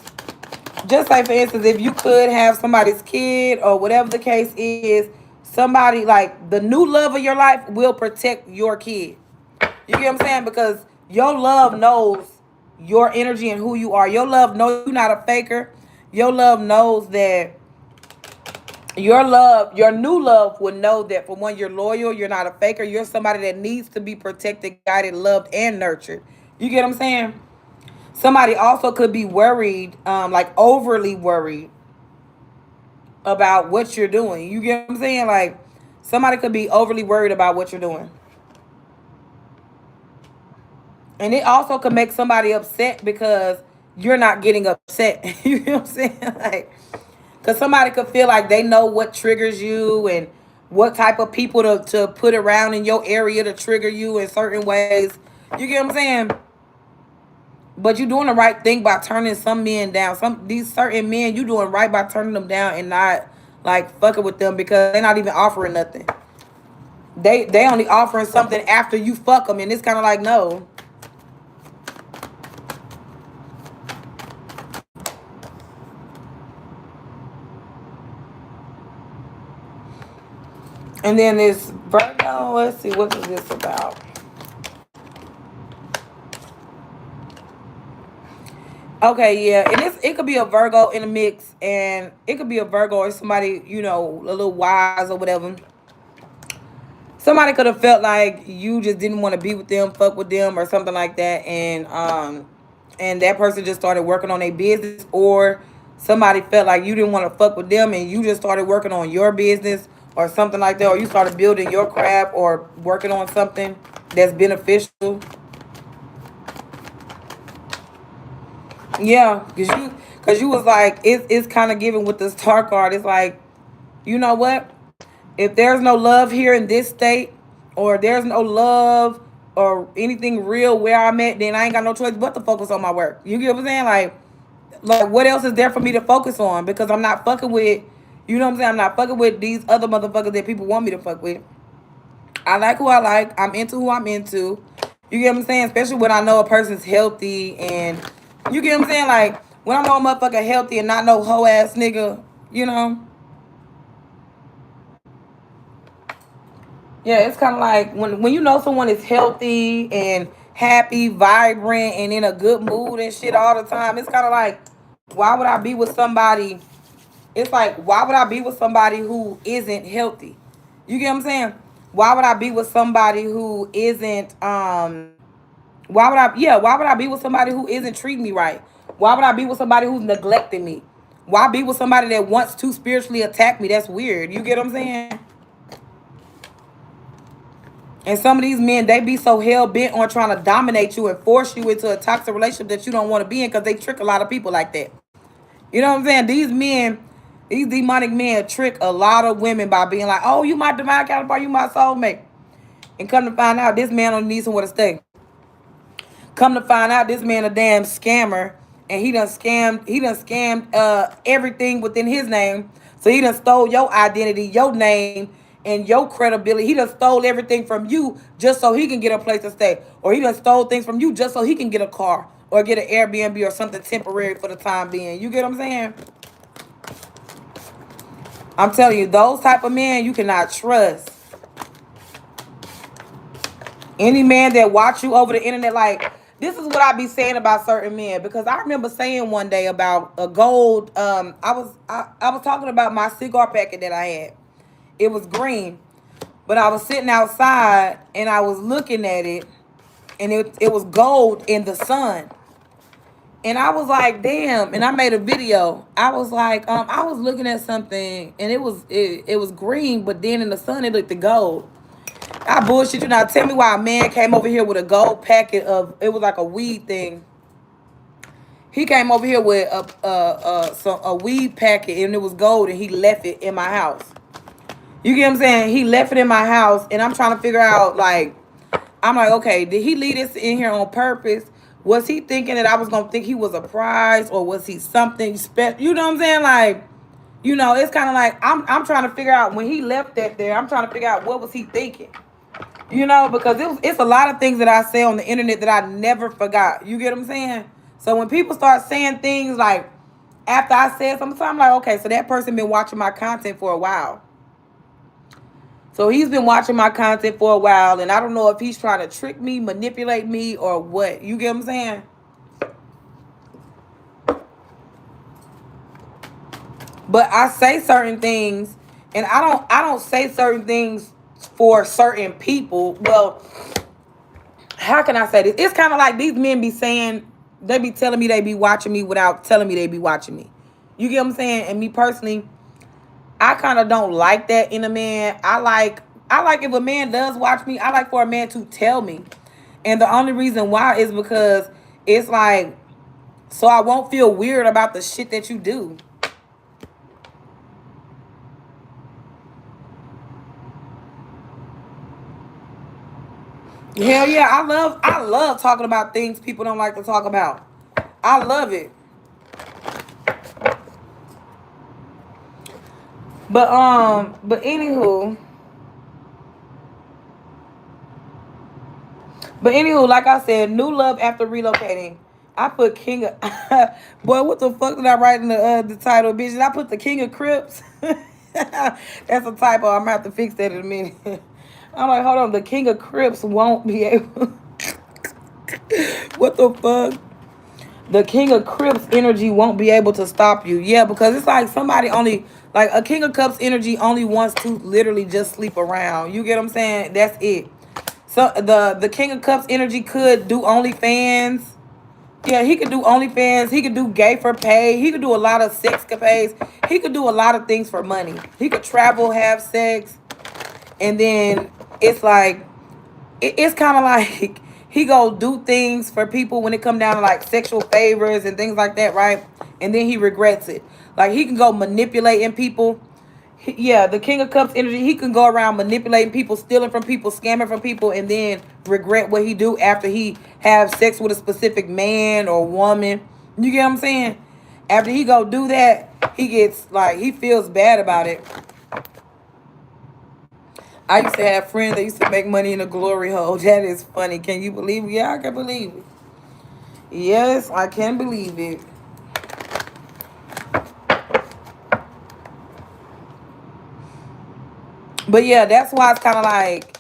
just like for instance, if you could have somebody's kid or whatever the case is, somebody like the new love of your life will protect your kid. You get what I'm saying? Because your love knows your energy and who you are. Your love knows you're not a faker. Your love knows that your new love will know that for one, you're loyal, you're not a faker, you're somebody that needs to be protected, guided, loved, and nurtured. You get what I'm saying? Somebody also could be worried, like overly worried about what you're doing. You get what I'm saying? Like somebody could be overly worried about what you're doing. And it also could make somebody upset because you're not getting upset. You know what I'm saying? Like, because somebody could feel like they know what triggers you and what type of people to put around in your area to trigger you in certain ways. You get what I'm saying? But you doing the right thing by turning some men down. These certain men, you doing right by turning them down and not like fucking with them because they're not even offering nothing. They only offering something after you fuck them, and it's kind of like no. And then this Virgo, let's see, what is this about? Okay, yeah, and it could be a Virgo in a mix, and it could be a Virgo or somebody, a little wise or whatever. Somebody could have felt like you just didn't want to be with them, fuck with them, or something like that, and that person just started working on their business, or somebody felt like you didn't want to fuck with them, and you just started working on your business, or something like that, or you started building your craft, or working on something that's beneficial. Yeah, cause you was like it's kind of given with the star card. It's like, you know what? If there's no love here in this state, or there's no love or anything real where I'm at, then I ain't got no choice but to focus on my work. You get what I'm saying? Like what else is there for me to focus on? Because I'm not fucking with, you know what I'm saying? I'm not fucking with these other motherfuckers that people want me to fuck with. I like who I like. I'm into who I'm into. You get what I'm saying? Especially when I know a person's healthy and you get what I'm saying? Like when I know a motherfucker healthy and not no hoe ass nigga, you know? Yeah, it's kind of like when you know someone is healthy and happy, vibrant, and in a good mood and shit all the time. It's kind of like, why would I be with somebody? It's like, why would I be with somebody who isn't healthy? You get what I'm saying? Why would I be with somebody who isn't why would I be with somebody who isn't treating me right? Why would I be with somebody who's neglecting me? Why be with somebody that wants to spiritually attack me? That's weird. You get what I'm saying? And some of these men, they be so hell bent on trying to dominate you and force you into a toxic relationship that you don't want to be in because they trick a lot of people like that. You know what I'm saying? These men, these demonic men trick a lot of women by being like, oh, you my divine counterpart, you my soulmate. And come to find out, this man only needs somewhere to stay. Come to find out, this man a damn scammer, and he done scammed everything within his name. So he done stole your identity, your name, and your credibility. He done stole everything from you just so he can get a place to stay, or he done stole things from you just so he can get a car or get an Airbnb or something temporary for the time being. You get what I'm saying? I'm telling you, those type of men you cannot trust. Any man that watch you over the internet, like this is what I be saying about certain men, because I remember saying one day about a gold. I was talking about my cigar packet that I had. It was green, but I was sitting outside and I was looking at it, and it was gold in the sun. And I was like, damn. And I made a video. I was like, I was looking at something and it was green, but then in the sun it looked the gold. I bullshit you not. Tell me why a man came over here with a gold packet of, it was like a weed thing. He came over here with a weed packet and it was gold, and he left it in my house. You get what I'm saying? He left it in my house, and I'm trying to figure out, like, I'm like, okay, did he leave this in here on purpose? Was he thinking that I was gonna think he was a prize, or was he something special? You know what I'm saying? Like, it's kind of like I'm trying to figure out when he left that there. I'm trying to figure out what was he thinking. Because it's a lot of things that I say on the internet that I never forgot. You get what I'm saying? So when people start saying things like, after I said something, so I'm like, okay, so that person been watching my content for a while. So he's been watching my content for a while, and I don't know if he's trying to trick me, manipulate me, or what. You get what I'm saying? But I say certain things, and I don't say certain things for certain people. Well, how can I say this? It's kind of like these men be saying, they be telling me they be watching me without telling me they be watching me. You get what I'm saying? And me personally, I kind of don't like that in a man. I like if a man does watch me, I like for a man to tell me. And the only reason why is because it's like, so I won't feel weird about the shit that you do. Hell yeah, I love talking about things people don't like to talk about. I love it. But anywho, like I said, new love after relocating. I put King of boy, what the fuck did I write in the title, bitch? Did I put the King of Crips? That's a typo. I'm gonna have to fix that in a minute. I'm like, hold on, the King of Crips won't be able. What the fuck? The King of Crips energy won't be able to stop you. Yeah, because it's like somebody only, like a King of Cups energy only wants to literally just sleep around. You get what I'm saying? That's it. So the King of Cups energy could do OnlyFans. Yeah, he could do OnlyFans. He could do gay for pay. He could do a lot of sex capades. He could do a lot of things for money. He could travel, have sex, and then it's like it's kind of like he go do things for people when it come down to like sexual favors and things like that, right? And then he regrets it. Like he can go manipulating people. Yeah, the King of Cups energy, he can go around manipulating people, stealing from people, scamming from people, and then regret what he do after he have sex with a specific man or woman. You get what I'm saying? After he go do that, he gets like, he feels bad about it. I used to have friends that used to make money in a glory hole. That is funny. Can you believe it? Yeah, I can believe it. Yes, I can believe it. But yeah, that's why it's kind of like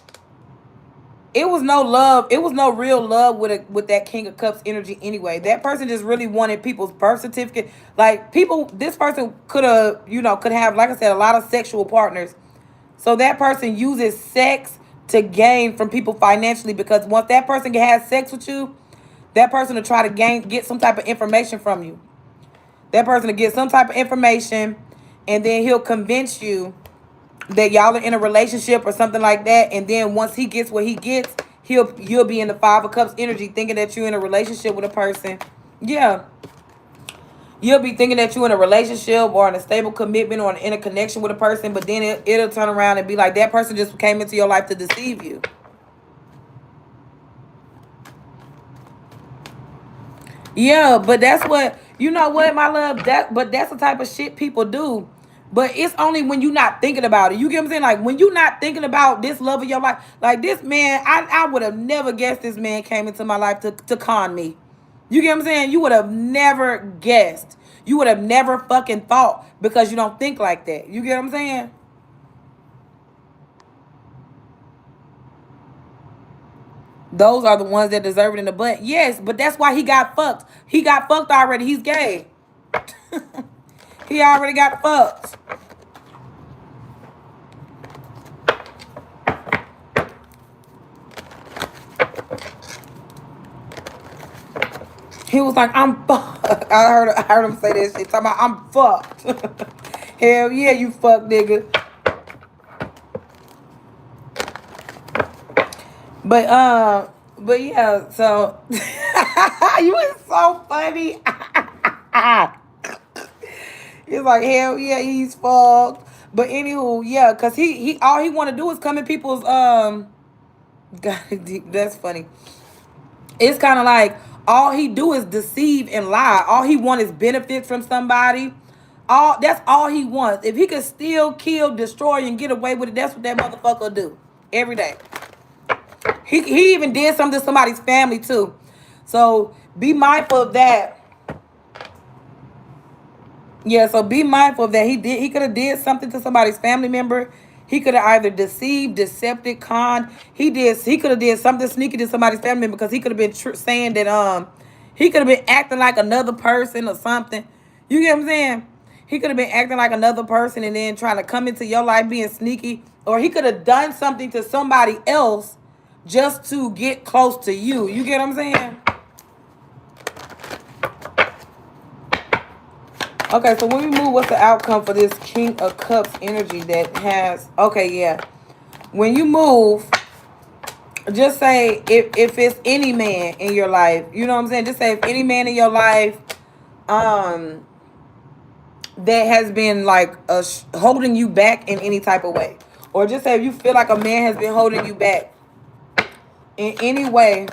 it was no love. It was no real love with that King of Cups energy anyway. That person just really wanted people's birth certificate. Like people, this person could have, could have, like I said, a lot of sexual partners. So that person uses sex to gain from people financially, because once that person can have sex with you, that person will try to get some type of information from you. That person will get some type of information, and then he'll convince you that y'all are in a relationship or something like that. And then once he gets what he gets, you'll be in the Five of Cups energy, thinking that you're in a relationship with a person. Yeah. You'll be thinking that you're in a relationship or in a stable commitment or in a connection with a person, but then it'll turn around and be like that person just came into your life to deceive you. Yeah, but that's what, you know what, my love, but that's the type of shit people do. But it's only when you're not thinking about it. You get what I'm saying? Like when you're not thinking about this love of your life, like this man, I would have never guessed this man came into my life to con me. You get what I'm saying? You would have never guessed. You would have never fucking thought, because you don't think like that. You get what I'm saying? Those are the ones that deserve it in the butt. Yes, but that's why he got fucked. He got fucked already. He's gay. He already got fucked. He was like, I'm fucked. I heard him say that shit. Talking about, I'm fucked. Hell yeah, you fuck nigga. But yeah, so you was so funny. He's like, hell yeah, he's fucked. But anywho, yeah, cause he all he want to do is come in people's God, that's funny. It's kind of like all he do is deceive and lie. All he want is benefits from somebody. That's all he wants. If he could steal, kill, destroy, and get away with it, that's what that motherfucker do every day. He even did something to somebody's family too. So be mindful of that. Yeah, so be mindful of that. He could have did something to somebody's family member. He could have either deceived, decepted, conned. He could have did something sneaky to somebody's family member because he could have been saying that he could have been acting like another person or something. You get what I'm saying? He could have been acting like another person and then trying to come into your life being sneaky, or he could have done something to somebody else just to get close to you. You get what I'm saying? Okay, so when we move, what's the outcome for this King of Cups energy that has... Okay, yeah. When you move, just say if it's any man in your life, you know what I'm saying? Just say if any man in your life um that has been like holding you back in any type of way. Or just say if you feel like a man has been holding you back in any way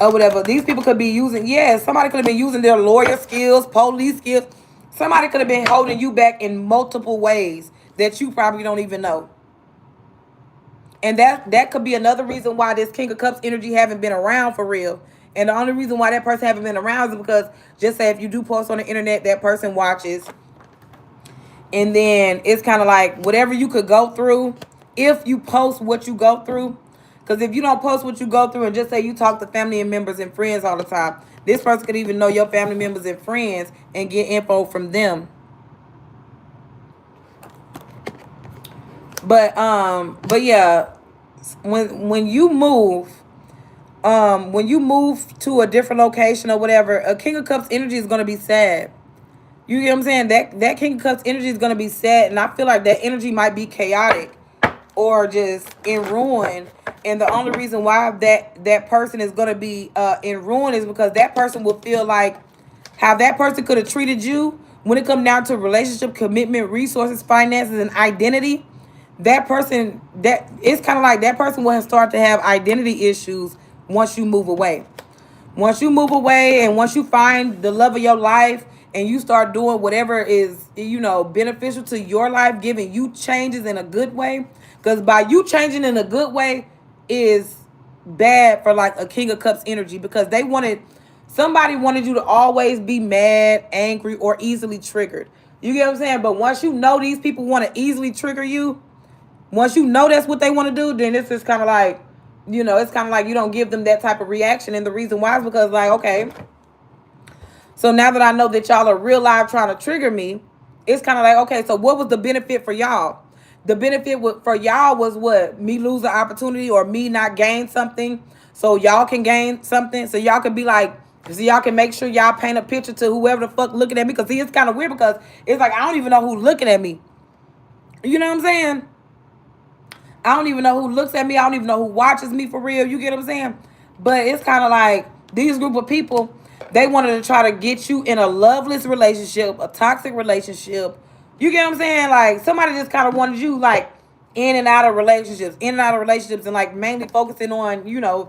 or whatever. These people could be using, somebody could have been using their lawyer skills, police skills. Somebody could have been holding you back in multiple ways that you probably don't even know. And that could be another reason why this King of Cups energy haven't been around for real. And the only reason why that person haven't been around is because, just say if you do post on the internet, that person watches. And then it's kind of like whatever you could go through, if you post what you go through. Because if you don't post what you go through and just say you talk to family and members and friends all the time, this person could even know your family members and friends and get info from them. But yeah, when you move, when you move to a different location or whatever, a King of Cups energy is gonna be sad. You get what I'm saying? That King of Cups energy is gonna be sad, and I feel like that energy might be chaotic or just in ruin. And the only reason why that person is gonna be in ruin is because that person will feel like how that person could have treated you when it comes down to relationship, commitment, resources, finances, and identity. That person, that it's kind of like that person will start to have identity issues once you move away. Once you move away and once you find the love of your life and you start doing whatever is, beneficial to your life, giving you changes in a good way. Because by you changing in a good way is bad for like a King of Cups energy, because somebody wanted you to always be mad, angry, or easily triggered. You get what I'm saying? But once you know these people want to easily trigger you, once you know that's what they want to do, then it's just kind of like, it's kind of like you don't give them that type of reaction. And the reason why is because, like, okay, so now that I know that y'all are real live trying to trigger me, it's kind of like, okay, so what was the benefit for y'all? The benefit for y'all was what? Me lose an opportunity or me not gain something so y'all can gain something. So y'all can be like, so y'all can make sure y'all paint a picture to whoever the fuck looking at me. Because see, it's kind of weird because it's like, I don't even know who's looking at me. You know what I'm saying? I don't even know who looks at me. I don't even know who watches me for real. You get what I'm saying? But it's kind of like these group of people, they wanted to try to get you in a loveless relationship, a toxic relationship. You get what I'm saying? Like somebody just kind of wanted you like in and out of relationships and like mainly focusing on,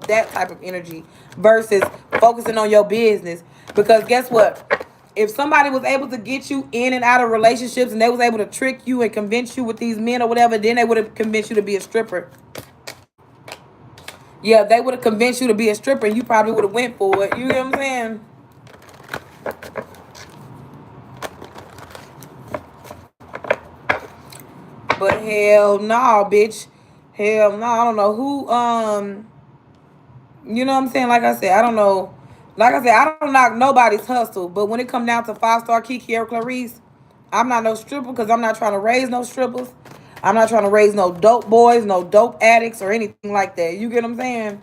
that type of energy versus focusing on your business. Because guess what? If somebody was able to get you in and out of relationships and they was able to trick you and convince you with these men or whatever, then they would have convinced you to be a stripper. Yeah, they would have convinced you to be a stripper and you probably would have went for it. You get what I'm saying? But hell no, bitch. Hell no. I don't know who, you know what I'm saying? Like I said, I don't know. Like I said, I don't knock nobody's hustle. But when it come down to 5-star Kiki or Clarice, I'm not no stripper because I'm not trying to raise no strippers. I'm not trying to raise no dope boys, no dope addicts, or anything like that. You get what I'm saying?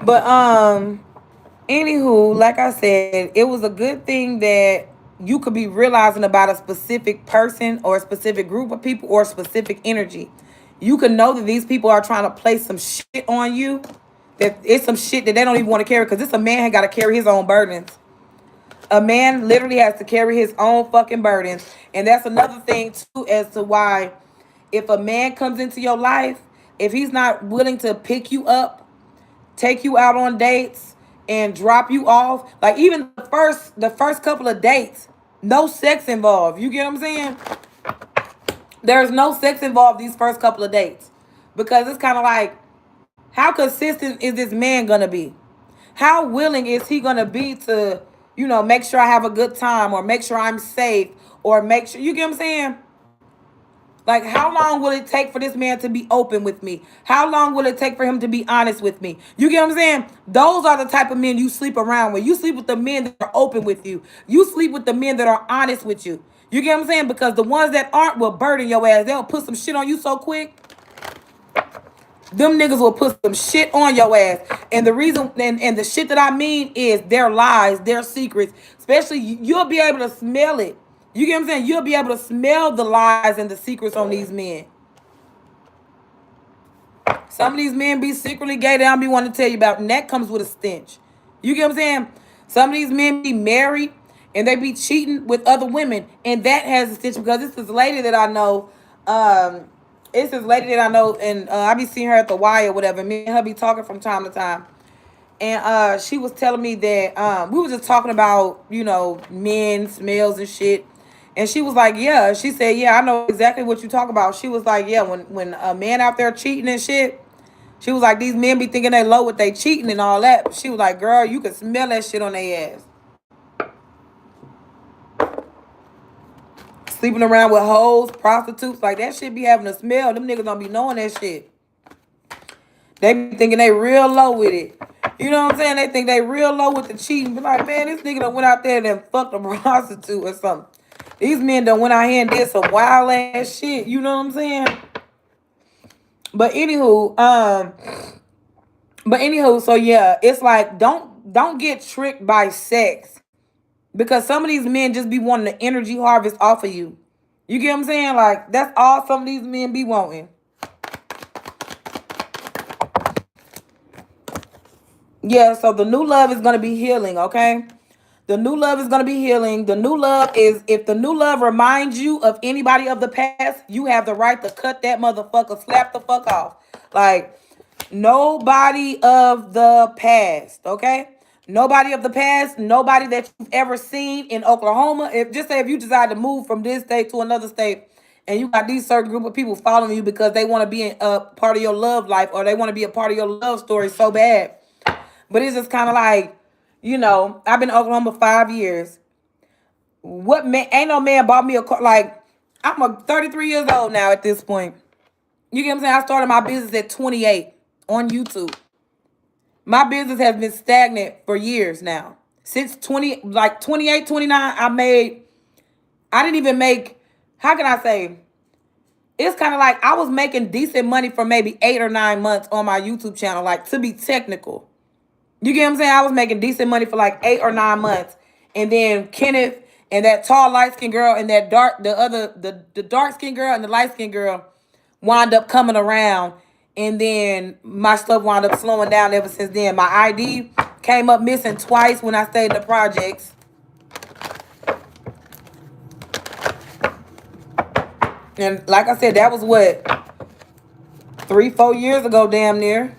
But anywho, like I said, it was a good thing that you could be realizing about a specific person or a specific group of people or a specific energy. You can know that these people are trying to place some shit on you. That it's some shit that they don't even want to carry, because this a man had got to carry his own burdens. A man literally has to carry his own fucking burdens. And that's another thing too as to why if a man comes into your life, if he's not willing to pick you up, take you out on dates, and drop you off, like even the first couple of dates, no sex involved. You get what I'm saying? There's no sex involved these first couple of dates. Because it's kind of like, how consistent is this man gonna be? How willing is he gonna be to, make sure I have a good time, or make sure I'm safe, or make sure, you get what I'm saying? Like, how long will it take for this man to be open with me? How long will it take for him to be honest with me? You get what I'm saying? Those are the type of men you sleep around with. You sleep with the men that are open with you. You sleep with the men that are honest with you. You get what I'm saying? Because the ones that aren't will burden your ass. They'll put some shit on you so quick. Them niggas will put some shit on your ass. And the reason, and the shit that I mean is their lies, their secrets. Especially, you'll be able to smell it. You get what I'm saying? You'll be able to smell the lies and the secrets on these men. Some of these men be secretly gay. They don't be wanting to tell you about, and that comes with a stench. You get what I'm saying? Some of these men be married, and they be cheating with other women, and that has a stench, because it's this lady that I know. It's this lady that I know, and I be seeing her at the Y or whatever. Me and her be talking from time to time. And she was telling me that we were just talking about, men, smells and shit. And she was like, yeah. She said, yeah, I know exactly what you talk about. She was like, yeah, when a man out there cheating and shit, she was like, these men be thinking they low with they cheating and all that. She was like, girl, you can smell that shit on their ass. Sleeping around with hoes, prostitutes, like that shit be having a smell. Them niggas don't be knowing that shit. They be thinking they real low with it. You know what I'm saying? They think they real low with the cheating. Be like, man, this nigga done went out there and then fucked a prostitute or something. These men done went out here and did some wild ass shit. You know what I'm saying? But anywho, so yeah, it's like, don't get tricked by sex. Because some of these men just be wanting the energy harvest off of you. You get what I'm saying? Like, that's all some of these men be wanting. Yeah, so the new love is going to be healing, okay? The new love is going to be healing. The new love is, if the new love reminds you of anybody of the past, you have the right to cut that motherfucker, slap the fuck off. Like, nobody of the past, okay? Nobody of the past, nobody that you've ever seen in Oklahoma. Just say if you decide to move from this state to another state, and you got these certain group of people following you because they want to be a part of your love life, or they want to be a part of your love story so bad. But it's just kind of like, I've been in Oklahoma 5 years. What man? Ain't no man bought me a car. Like, I'm 33 years old now at this point. You get what I'm saying? I started my business at 28 on YouTube. My business has been stagnant for years now. Since 28, 29, I didn't even make, how can I say? It's kind of like I was making decent money for maybe 8 or 9 months on my YouTube channel, like, to be technical. You get what I'm saying? I was making decent money for like 8 or 9 months. And then Kenneth and that tall light-skinned girl and that the dark-skinned girl and the light-skinned girl wound up coming around. And then my stuff wound up slowing down ever since then. My ID came up missing twice when I stayed in the projects. And like I said, that was what, 3-4 years ago, damn near.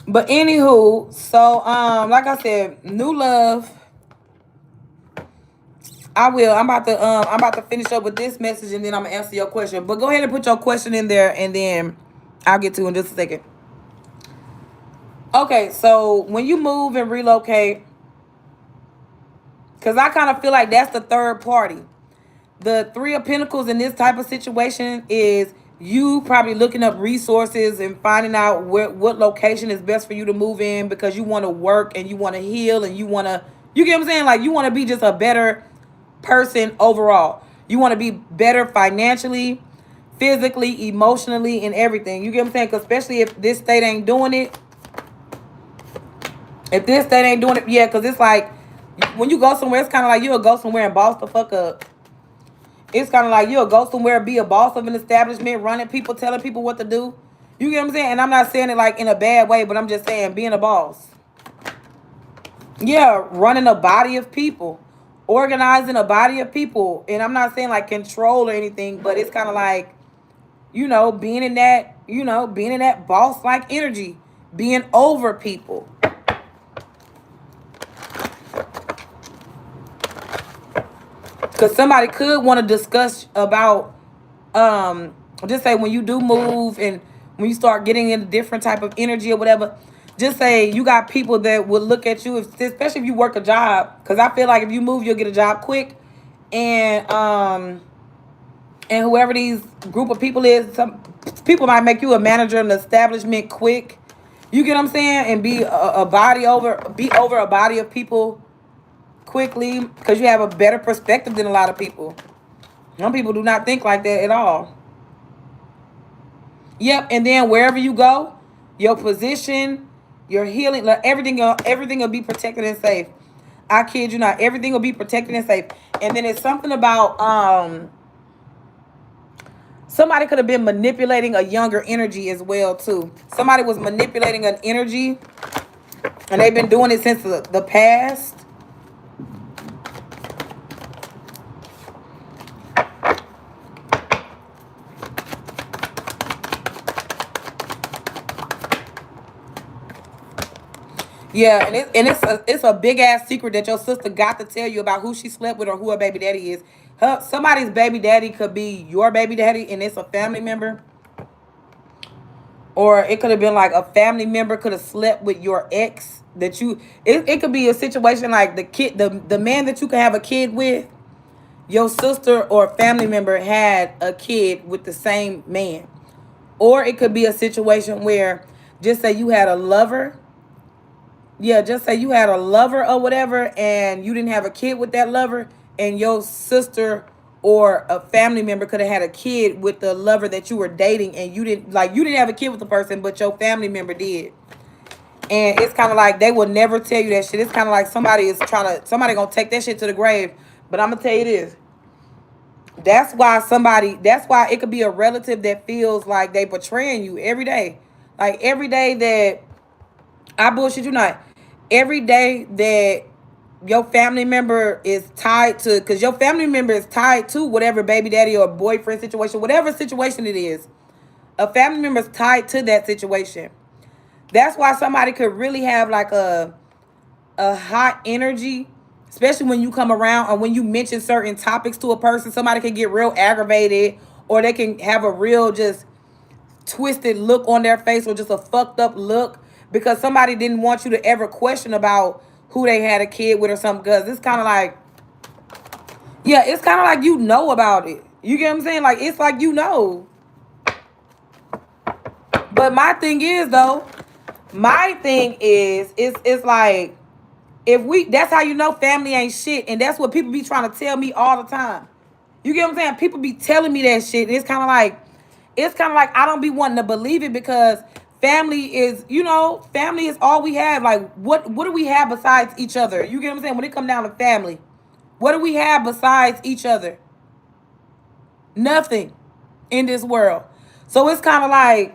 But anywho, so like I said, new love. I'm about to finish up with this message, and then I'm gonna answer your question. But go ahead and put your question in there, and then I'll get to it in just a second. Okay, so when you move and relocate, because I kind of feel like that's the third party. The Three of Pentacles in this type of situation is you probably looking up resources and finding out what location is best for you to move in, because you want to work and you want to heal and you get what I'm saying? Like, you want to be just a better person overall. You want to be better financially, physically, emotionally, and everything. You get what I'm saying? Because especially if this state ain't doing it. Yeah, because it's like, when you go somewhere, it's kind of like you'll go somewhere and boss the fuck up. It's kind of like you'll go somewhere, be a boss of an establishment, running people, telling people what to do. You get what I'm saying? And I'm not saying it like in a bad way, but I'm just saying being a boss. Yeah, running a body of people. Organizing a body of people. And I'm not saying like control or anything, but it's kind of like, being in that boss-like energy. Being over people. Because somebody could want to discuss about, just say when you do move and when you start getting in a different type of energy or whatever, just say you got people that will look at you, especially if you work a job. Because I feel like if you move, you'll get a job quick. And whoever these group of people is, some people might make you a manager in the establishment quick. You get what I'm saying? And be over a body of people quickly because you have a better perspective than a lot of people. Some people do not think like that at all. Yep, and then wherever you go, your position, your healing, like everything will be protected and safe. I kid you not, everything will be protected and safe. And then it's something about somebody could have been manipulating a younger energy as well too. Somebody was manipulating an energy, and they've been doing it since the past. Yeah, and it's a big ass secret that your sister got to tell you about who she slept with or who her baby daddy is. Somebody's baby daddy could be your baby daddy, and it's a family member. Or it could have been like a family member could have slept with your ex that you. It could be a situation like the man that you could have a kid with. Your sister or family member had a kid with the same man. Or it could be a situation where just say you had a lover. Yeah, just say you had a lover or whatever, and you didn't have a kid with that lover, and your sister or a family member could have had a kid with the lover that you were dating, and you didn't have a kid with the person, but your family member did. And it's kind of like they will never tell you that shit. It's kind of like somebody gonna take that shit to the grave. But I'm gonna tell you this. That's why it could be a relative that feels like they betraying you every day. Like every day that I bullshit you not. Every day that your family member is tied to, because your family member is tied to whatever baby daddy or boyfriend situation, whatever situation it is. A family member is tied to that situation. That's why somebody could really have like a hot energy, especially when you come around or when you mention certain topics to a person. Somebody can get real aggravated, or they can have a real just twisted look on their face, or just a fucked up look because somebody didn't want you to ever question about who they had a kid with or something. Because it's kind of like, yeah, it's kind of like you know about it. You get what I'm saying? Like, it's like you know. But my thing is, it's like, that's how you know family ain't shit. And that's what people be trying to tell me all the time. You get what I'm saying? People be telling me that shit. And it's kind of like I don't be wanting to believe it because family is all we have. Like, what do we have besides each other? You get what I'm saying? When it come down to family, what do we have besides each other? Nothing in this world. So it's kind of like,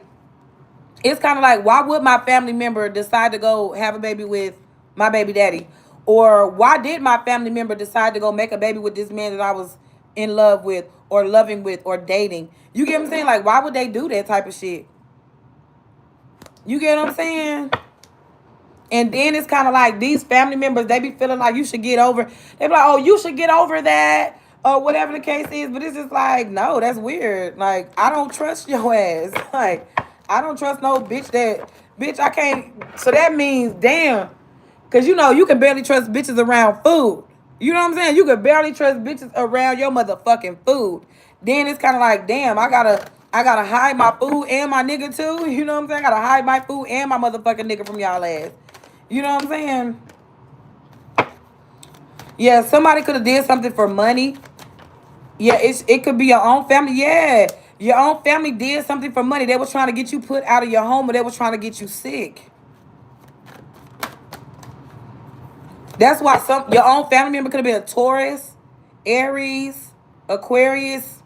why would my family member decide to go have a baby with my baby daddy? Or why did my family member decide to go make a baby with this man that I was in love with or loving with or dating? You get what I'm saying? Like, why would they do that type of shit? You get what I'm saying? And then it's kind of like these family members, they be feeling like you should get over. They be like, oh, you should get over that or whatever the case is. But it's just like, no, that's weird. Like, I don't trust your ass. Like, I don't trust no bitch, I can't. So that means, damn. Because, you can barely trust bitches around food. You know what I'm saying? You can barely trust bitches around your motherfucking food. Then it's kind of like, damn, I gotta hide my food and my nigga too. You know what I'm saying? I gotta hide my food and my motherfucking nigga from y'all ass. You know what I'm saying? Yeah, somebody could have did something for money. Yeah, it could be your own family. Yeah, your own family did something for money. They were trying to get you put out of your home, or they were trying to get you sick. That's why your own family member could have been a Taurus, Aries, Aquarius.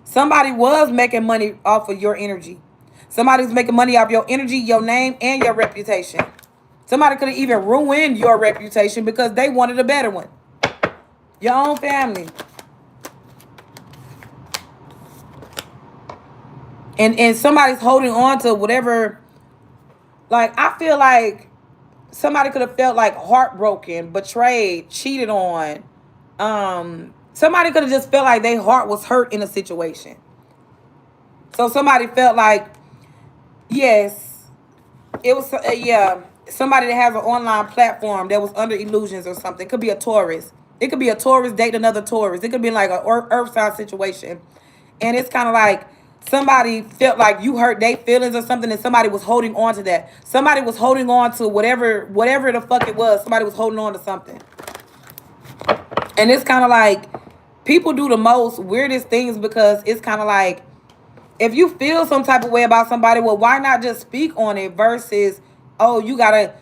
Somebody was making money off of your energy. Somebody's making money off your energy, your name, and your reputation. Somebody could have even ruined your reputation because they wanted a better one. Your own family. And somebody's holding on to whatever. Like, I feel like somebody could have felt like heartbroken, betrayed, cheated on. Somebody could have just felt like their heart was hurt in a situation. So somebody felt like, yes, It was yeah, somebody that has an online platform that was under illusions or something. It could be a tourist. It could be a tourist dating another tourist. It could be like a earth sign situation, and it's kind of like somebody felt like you hurt their feelings or something, and somebody was holding on to that. Somebody was holding on to whatever the fuck it was. Somebody was holding on to something, and it's kind of like people do the most weirdest things because it's kind of like if you feel some type of way about somebody, well, why not just speak on it versus, oh, you gotta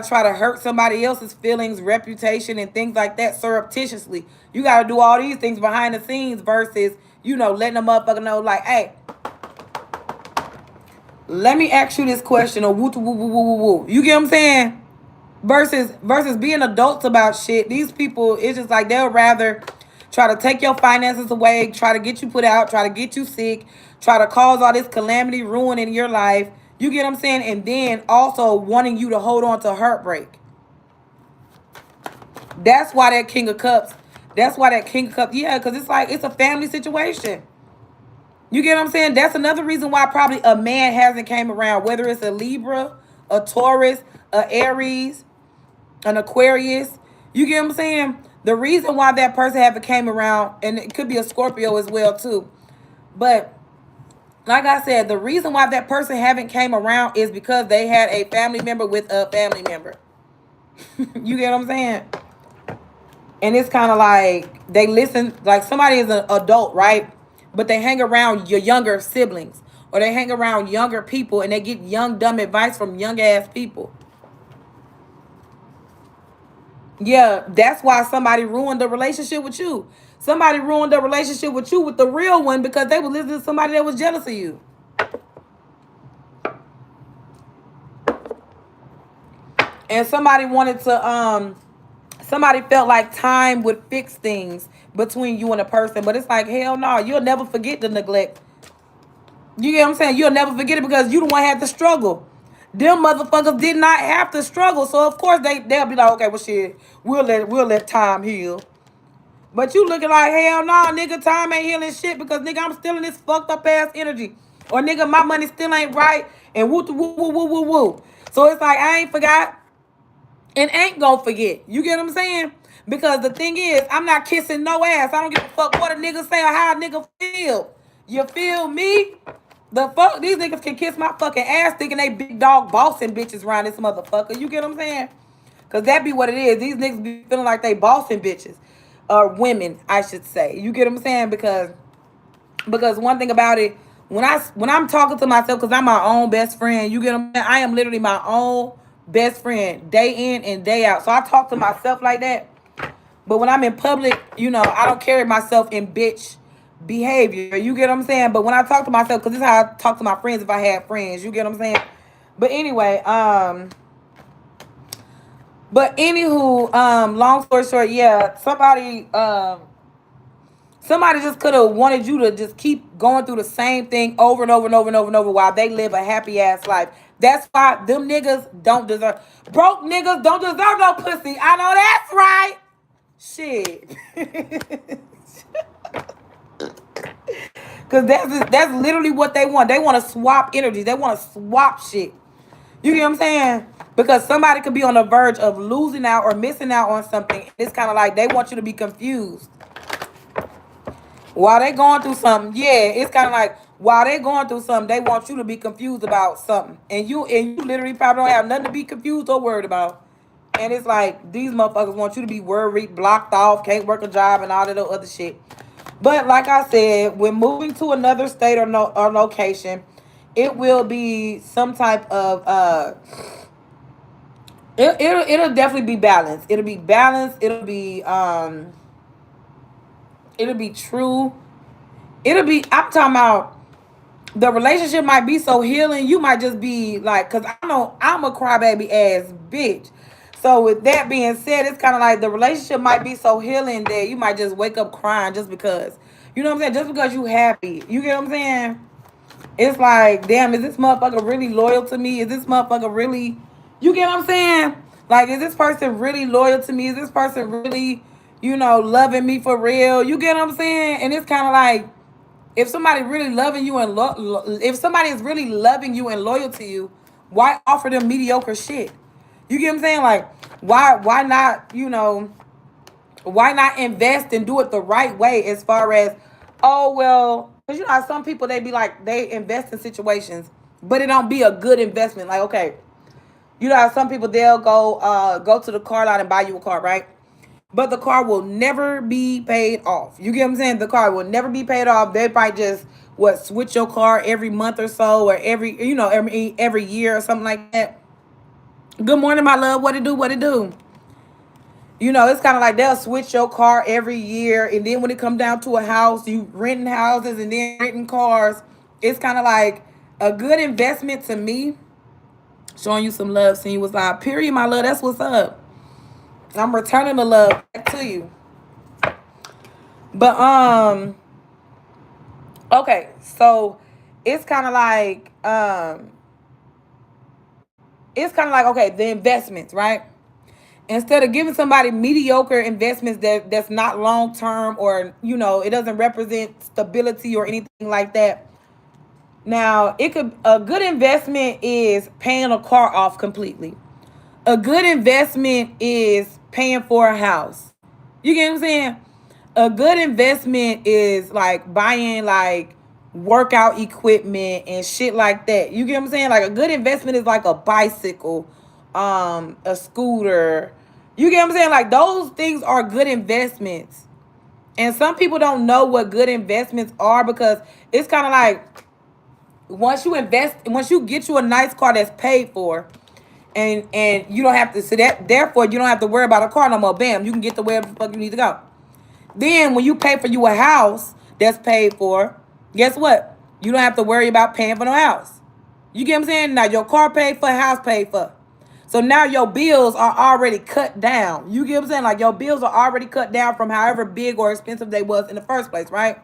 try to hurt somebody else's feelings, reputation, and things like that surreptitiously. You gotta do all these things behind the scenes versus, letting a motherfucker know, like, hey, let me ask you this question or woo woo woo woo woo woo. You get what I'm saying? Versus being adults about shit. These people, it's just like they'll rather try to take your finances away, try to get you put out, try to get you sick, try to cause all this calamity, ruin in your life. You get what I'm saying? And then also wanting you to hold on to heartbreak. That's why that King of Cups. That's why that King of Cups. Yeah, because it's like it's a family situation. You get what I'm saying? That's another reason why probably a man hasn't came around, whether it's a Libra, a Taurus, a Aries, an Aquarius. You get what I'm saying? The reason why that person haven't came around, and it could be a Scorpio as well too. But like I said, the reason why that person haven't came around is because they had a family member with a family member. You get what I'm saying? And it's kind of like they listen, like somebody is an adult, right? But they hang around your younger siblings or they hang around younger people and they get young, dumb advice from young ass people. Yeah, that's why somebody ruined the relationship with you. Somebody ruined the relationship with you with the real one because they were listening to somebody that was jealous of you. And somebody felt like time would fix things between you and a person, but it's like hell no, you'll never forget the neglect. You get what I'm saying? You'll never forget it because you the one had to struggle. Them motherfuckers did not have to struggle, so of course they'll be like, okay, well shit, we'll let time heal. But you looking like hell no, nigga, time ain't healing shit because nigga I'm still in this fucked up ass energy, or nigga my money still ain't right, and woo woo woo woo woo woo. So it's like I ain't forgot and ain't gonna forget. You get what I'm saying? Because the thing is, I'm not kissing no ass. I don't give a fuck what a nigga say or how a nigga feel. You feel me? The fuck, these niggas can kiss my fucking ass thinking they big dog bossing bitches around this motherfucker. You get what I'm saying? Cause that be what it is. These niggas be feeling like they bossing bitches. Or women, I should say. You get what I'm saying? Because one thing about it, when I'm talking to myself, because I'm my own best friend, you get what I'm saying? I am literally my own best friend, day in and day out. So I talk to myself like that. But when I'm in public, I don't carry myself in bitch behavior. You get what I'm saying? But when I talk to myself, because this is how I talk to my friends if I had friends. You get what I'm saying? But anyway, long story short, yeah, somebody just could have wanted you to just keep going through the same thing over and over and over and over and over while they live a happy ass life. That's why them niggas don't deserve, broke niggas don't deserve no pussy. I know that's right. Shit. Cause that's literally what they want. They want to swap energy. They want to swap shit. You get what I'm saying? Because somebody could be on the verge of losing out or missing out on something. It's kind of like they want you to be confused. While they going through something, yeah, it's kind of like while they going through something, they want you to be confused about something, and you literally probably don't have nothing to be confused or worried about. And it's like these motherfuckers want you to be worried, blocked off, can't work a job, and all that other shit. But like I said, when moving to another state or no or location, it will be some type of it'll definitely be balanced. It'll be balanced. It'll be true. I'm talking about the relationship might be so healing, you might just be like, because I know I'm a crybaby ass bitch. So with that being said, it's kind of like the relationship might be so healing that you might just wake up crying just because. You know what I'm saying? Just because you happy. You get what I'm saying? It's like, damn, is this motherfucker really loyal to me? Is this motherfucker really, you get what I'm saying? Like, is this person really loyal to me? Is this person really, loving me for real? You get what I'm saying? And it's kind of like, if somebody really loving you and if somebody is really loving you and loyal to you, Why offer them mediocre shit? You get what I'm saying? Like, why not, why not invest and do it the right way as far as, oh, well, because you know how some people, they be like, they invest in situations, but it don't be a good investment. Like, okay, you know how some people, they'll go to the car lot and buy you a car, right? But the car will never be paid off. You get what I'm saying? The car will never be paid off. They probably just switch your car every month or so, or every year or something like that. Good morning, my love. What it do? What it do? It's kind of like they'll switch your car every year, and then when it come down to a house, you renting houses and then renting cars. It's kind of like a good investment to me. Showing you some love, seeing you was like, period, my love. That's what's up. I'm returning the love back to you. But okay, so it's kind of like okay, the investments, right? Instead of giving somebody mediocre investments that's not long term, or it doesn't represent stability or anything like that. Now, a good investment is paying a car off completely. A good investment is paying for a house. You get what I'm saying? A good investment is like buying like workout equipment and shit like that. You get what I'm saying? Like a good investment is like a bicycle, a scooter. You get what I'm saying? Like those things are good investments. And some people don't know what good investments are, because it's kind of like once you get you a nice car that's paid for, and you don't have to, so that therefore you don't have to worry about a car no more. Bam, you can get to wherever the fuck you need to go. Then when you pay for you a house that's paid for, guess what? You don't have to worry about paying for no house. You get what I'm saying? Now your car paid for, house paid for. So now your bills are already cut down. You get what I'm saying? Like your bills are already cut down from however big or expensive they was in the first place, right?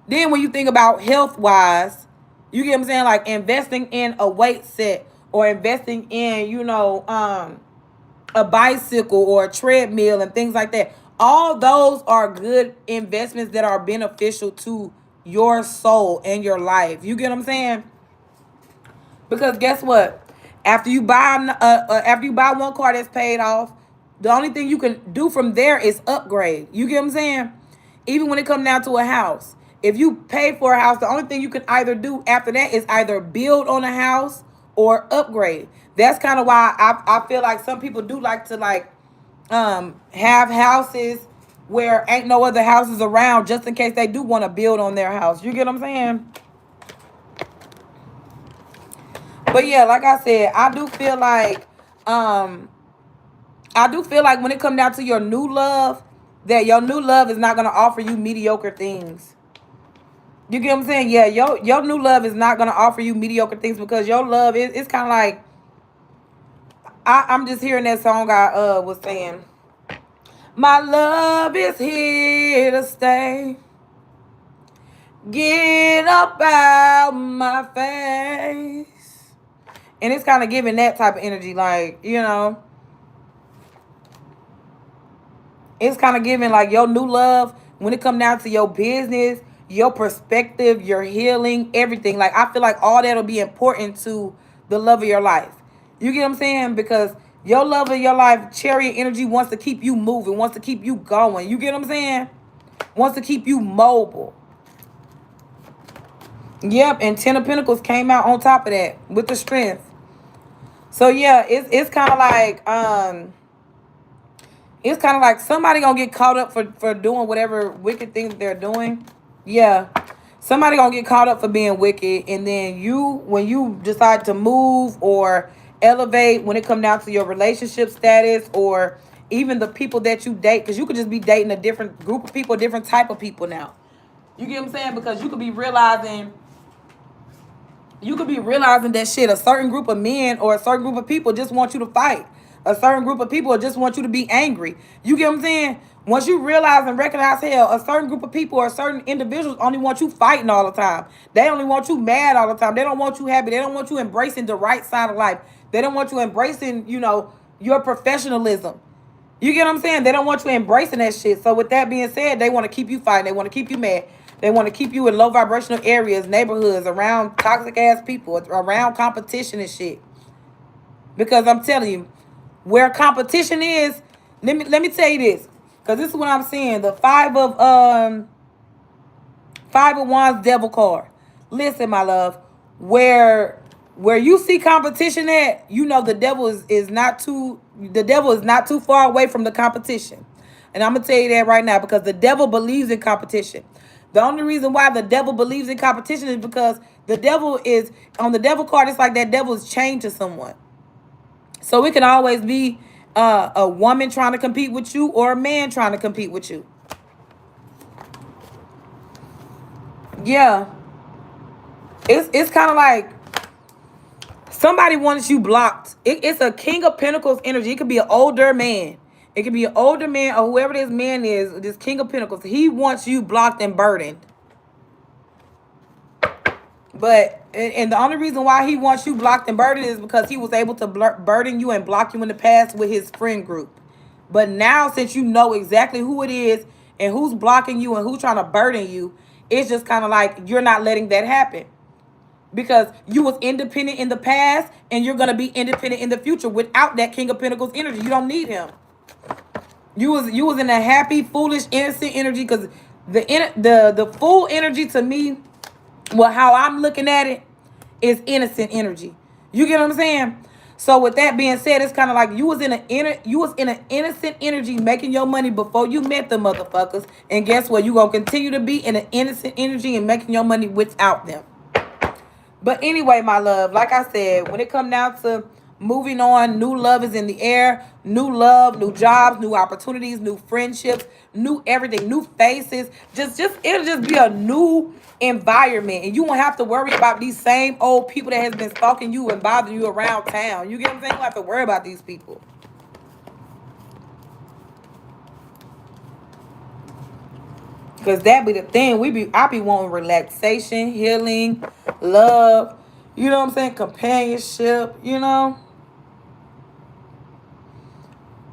Then when you think about health wise, you get what I'm saying? Like investing in a weight set, or investing in, a bicycle or a treadmill and things like that. All those are good investments that are beneficial to your soul and your life. You get what I'm saying? Because guess what? After you buy one car that's paid off, the only thing you can do from there is upgrade. You get what I'm saying? Even when it comes down to a house, if you pay for a house, the only thing you can either do after that is either build on a house or upgrade. That's kind of why I feel like some people do like to have houses where ain't no other houses around, just in case they do want to build on their house. You get what I'm saying? But yeah, like I said, I do feel like when it comes down to your new love, that your new love is not gonna offer you mediocre things. You get what I'm saying? Yeah, your new love is not gonna offer you mediocre things, because your love is, it's kind of like, I'm just hearing that song I was saying. My love is here to stay. Get up out my face. And it's kind of giving that type of energy, like, it's kind of giving like your new love when it come down to your business, your perspective, your healing, everything. Like I feel like all that'll be important to the love of your life. You get what I'm saying? Because your love of your life, chariot energy, wants to keep you moving, wants to keep you going. You get what I'm saying? Wants to keep you mobile. Yep, and Ten of Pentacles came out on top of that with the strength. So yeah, it's kind of like somebody gonna get caught up for doing whatever wicked things they're doing. Yeah, somebody gonna get caught up for being wicked, and then when you decide to move or elevate, when it come down to your relationship status, or even the people that you date, because you could just be dating a different group of people, a different type of people now. You get what I'm saying? Because you could be realizing that shit, a certain group of men or a certain group of people just want you to fight. A certain group of people just want you to be angry. You get what I'm saying? Once you realize and recognize, hell, a certain group of people or certain individuals only want you fighting all the time. They only want you mad all the time. They don't want you happy. They don't want you embracing the right side of life. They don't want you embracing, your professionalism. You get what I'm saying? They don't want you embracing that shit. So with that being said, they want to keep you fighting. They want to keep you mad. They want to keep you in low vibrational areas, neighborhoods, around toxic ass people, around competition and shit. Because I'm telling you, where competition is, let me tell you this. Because this is what I'm seeing. The five of wands devil card. Listen, my love, where you see competition at, you know the devil is not too far away from the competition. And I'm gonna tell you that right now, because the devil believes in competition. The only reason why the devil believes in competition is because the devil is on the devil card. It's like that devil is chained to someone. So it can always be a woman trying to compete with you or a man trying to compete with you. Yeah, it's kind of like somebody wants you blocked. It's a King of Pentacles energy. It could be an older man. It could be an older man or whoever this man is, this King of Pentacles. He wants you blocked and burdened. But, and the only reason why he wants you blocked and burdened is because he was able to burden you and block you in the past with his friend group. But now, since you know exactly who it is and who's blocking you and who's trying to burden you, it's just kind of like you're not letting that happen. Because you was independent in the past and you're going to be independent in the future without that King of Pentacles energy. You don't need him. You was in a happy, foolish, innocent energy, because the fool energy to me, well, how I'm looking at it, is innocent energy. You get what I'm saying? So with that being said, it's kind of like you was in an innocent energy making your money before you met the motherfuckers. And guess what? You gonna continue to be in an innocent energy and making your money without them. But anyway, my love, like I said, when it comes down to moving on, new love is in the air. New love, new jobs, new opportunities, new friendships, new everything, new faces. Just it'll just be a new environment. And you won't have to worry about these same old people that has been stalking you and bothering you around town. You get what I'm saying? You don't have to worry about these people. Because that be the thing. I be wanting relaxation, healing, love, you know what I'm saying? Companionship, you know?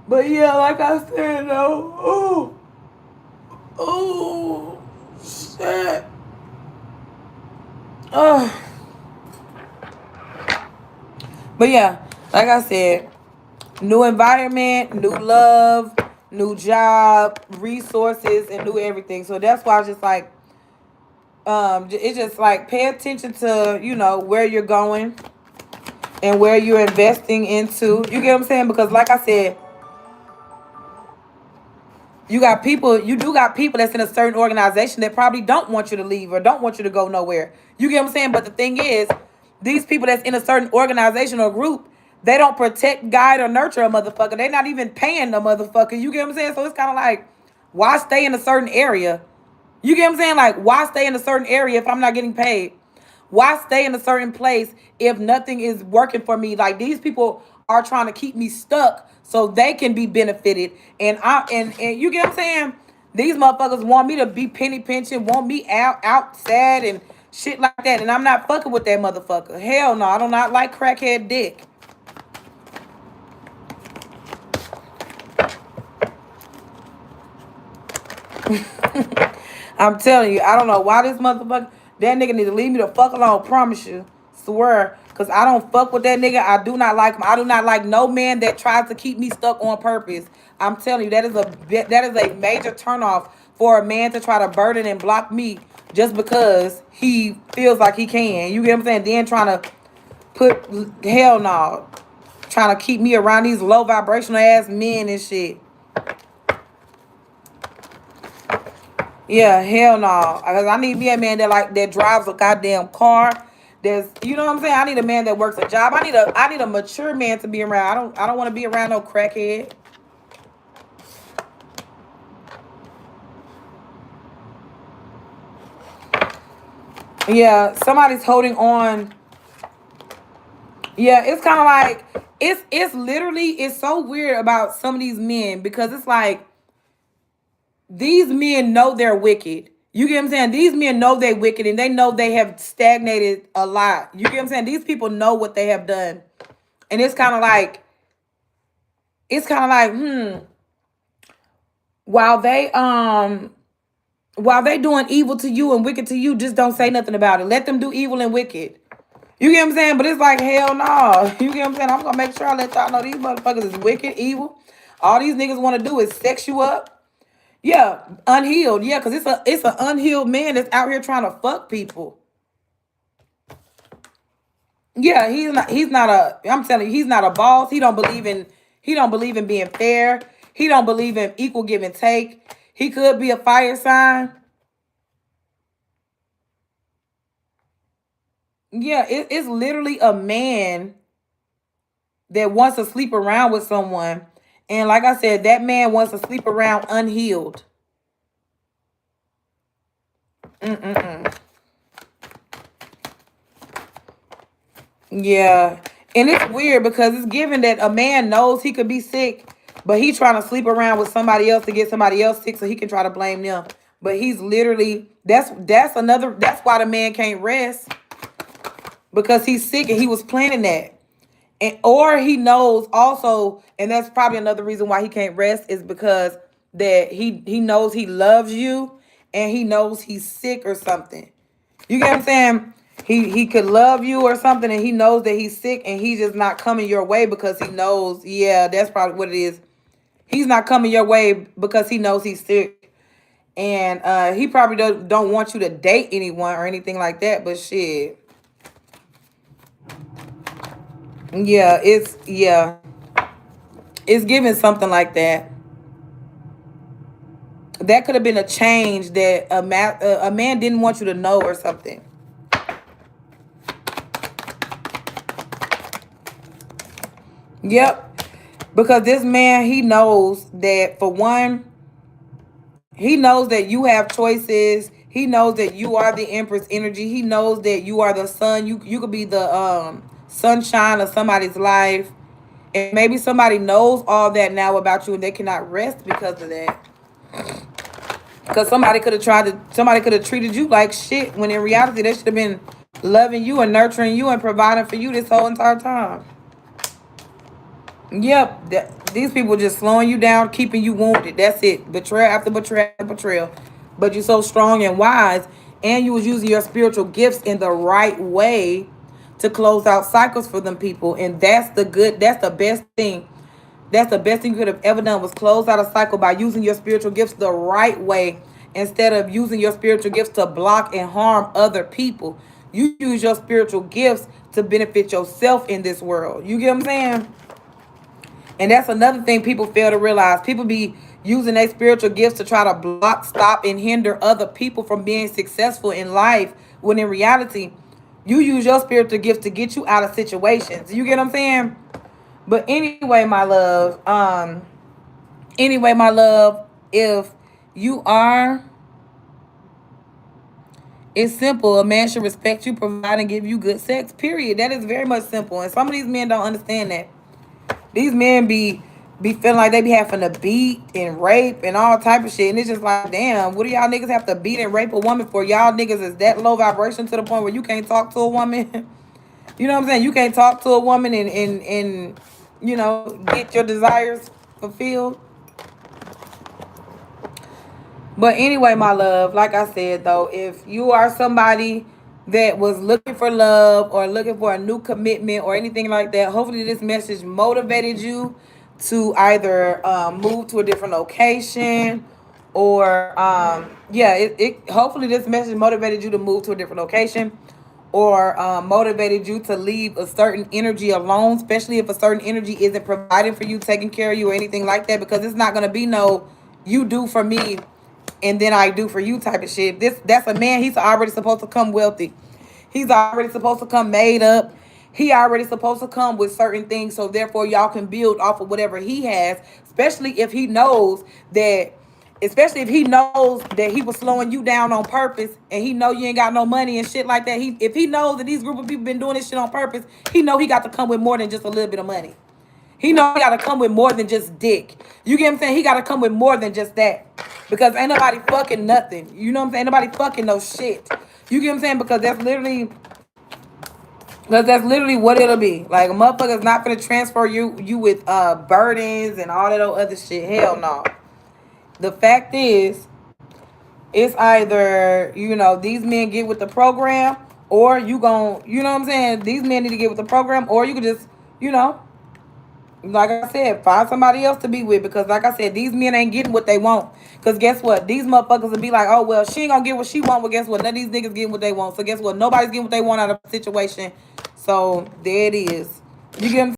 But yeah, like I said though, oh shit. Oh. But yeah, like I said, new environment, new love, new job, resources, and new everything. So that's why I was just like, it's just like pay attention to, where you're going and where you're investing into. You get what I'm saying? Because like I said, you do got people that's in a certain organization that probably don't want you to leave or don't want you to go nowhere. You get what I'm saying? But the thing is, these people that's in a certain organization or group, they don't protect, guide, or nurture a motherfucker. They're not even paying the motherfucker. You get what I'm saying? So it's kind of like, why stay in a certain area? You get what I'm saying? Like, why stay in a certain area if I'm not getting paid? Why stay in a certain place if nothing is working for me? Like, these people are trying to keep me stuck so they can be benefited. And you get what I'm saying? These motherfuckers want me to be penny pinching, want me out sad and shit like that. And I'm not fucking with that motherfucker. Hell no, I do not like crackhead dick. I'm telling you, I don't know why this motherfucker, that nigga need to leave me the fuck alone, promise you. Swear. Because I don't fuck with that nigga. I do not like him. I do not like no man that tries to keep me stuck on purpose. I'm telling you, that is a major turnoff for a man to try to burden and block me just because he feels like he can. You get what I'm saying? Then trying to put, hell no. Trying to keep me around these low vibrational ass men and shit. Yeah, hell no. Because I need me a man that drives a goddamn car. There's, you know what I'm saying? I need a man that works a job. I need a mature man to be around. I don't want to be around no crackhead. Yeah, somebody's holding on. Yeah, it's kind of like it's so weird about some of these men, because it's like these men know they're wicked. You get what I'm saying? These men know they're wicked and they know they have stagnated a lot. You get what I'm saying? These people know what they have done. And it's kind of like, while they While they doing evil to you and wicked to you, just don't say nothing about it. Let them do evil and wicked. You get what I'm saying? But it's like, hell no. You get what I'm saying? I'm gonna make sure I let y'all know these motherfuckers is wicked, evil. All these niggas want to do is sex you up. Yeah, unhealed. Yeah, because it's an unhealed man that's out here trying to fuck people. Yeah, he's not a I'm telling you, he's not a boss. He don't believe in being fair. He don't believe in equal give and take. He could be a fire sign. Yeah, it's literally a man that wants to sleep around with someone. And like I said, that man wants to sleep around unhealed. Mm-mm-mm. Yeah. And it's weird because it's given that a man knows he could be sick, but he trying to sleep around with somebody else to get somebody else sick so he can try to blame them. But he's literally that's why the man can't rest, because he's sick and he was planning that. And or he knows also, and that's probably another reason why he can't rest, is because that he knows he loves you and he knows he's sick or something. You get what I'm saying? He could love you or something, and he knows that he's sick and he's just not coming your way because he knows, yeah, that's probably what it is. He's not coming your way because he knows he's sick. And he probably don't want you to date anyone or anything like that, but shit. Yeah, it's giving something like that. That could have been a change that a man didn't want you to know or something. Yep. Because this man, he knows that, for one, he knows that you have choices. He knows that you are the Empress energy. He knows that you are the sun. You could be the sunshine of somebody's life. And maybe somebody knows all that now about you and they cannot rest because of that. Because somebody could have treated you like shit when in reality they should have been loving you and nurturing you and providing for you this whole entire time. Yep, these people just slowing you down, keeping you wounded. That's it. Betrayal after betrayal after betrayal. But you're so strong and wise, and you was using your spiritual gifts in the right way to close out cycles for them people. And that's the best thing. That's the best thing you could have ever done, was close out a cycle by using your spiritual gifts the right way instead of using your spiritual gifts to block and harm other people. You use your spiritual gifts to benefit yourself in this world. You get what I'm saying? And that's another thing people fail to realize. People be using their spiritual gifts to try to block, stop, and hinder other people from being successful in life, when in reality, you use your spiritual gifts to get you out of situations. You get what I'm saying? But anyway, my love, if you are, it's simple. A man should respect you, provide, and give you good sex, period. That is very much simple. And some of these men don't understand that. These men be feeling like they be having to beat and rape and all type of shit. And it's just like, damn, what do y'all niggas have to beat and rape a woman for? Y'all niggas is that low vibration to the point where you can't talk to a woman. You know what I'm saying? You can't talk to a woman and get your desires fulfilled. But anyway, my love, like I said, though, if you are somebody that was looking for love or looking for a new commitment or anything like that, hopefully this message motivated you to either move to a different location, or it hopefully this message motivated you to move to a different location, or motivated you to leave a certain energy alone, especially if a certain energy isn't providing for you, taking care of you, or anything like that, because it's not going to be no you do for me and then I do for you type of shit. That's a man. He's already supposed to come wealthy. He's already supposed to come made up. He already supposed to come with certain things, so therefore y'all can build off of whatever he has. Especially if he knows that he was slowing you down on purpose, and he know you ain't got no money and shit like that. If he knows that these group of people been doing this shit on purpose, he know he got to come with more than just a little bit of money. He know he got to come with more than just dick. You get what I'm saying? He got to come with more than just that. Because ain't nobody fucking nothing. You know what I'm saying? Ain't nobody fucking no shit. You get what I'm saying? Because that's literally what it'll be. Like, a motherfucker's not gonna transfer you with burdens and all that other shit. Hell no. The fact is, It's either, these men get with the program, or you gon', you know what I'm saying? These men need to get with the program, or you could just, you know, like I said, find somebody else to be with, because like I said, these men ain't getting what they want. Because guess what? These motherfuckers will be like, oh, well, she ain't gonna get what she want. Well, guess what? None of these niggas getting what they want. So guess what? Nobody's getting what they want out of the situation. So there it is. You get what I'm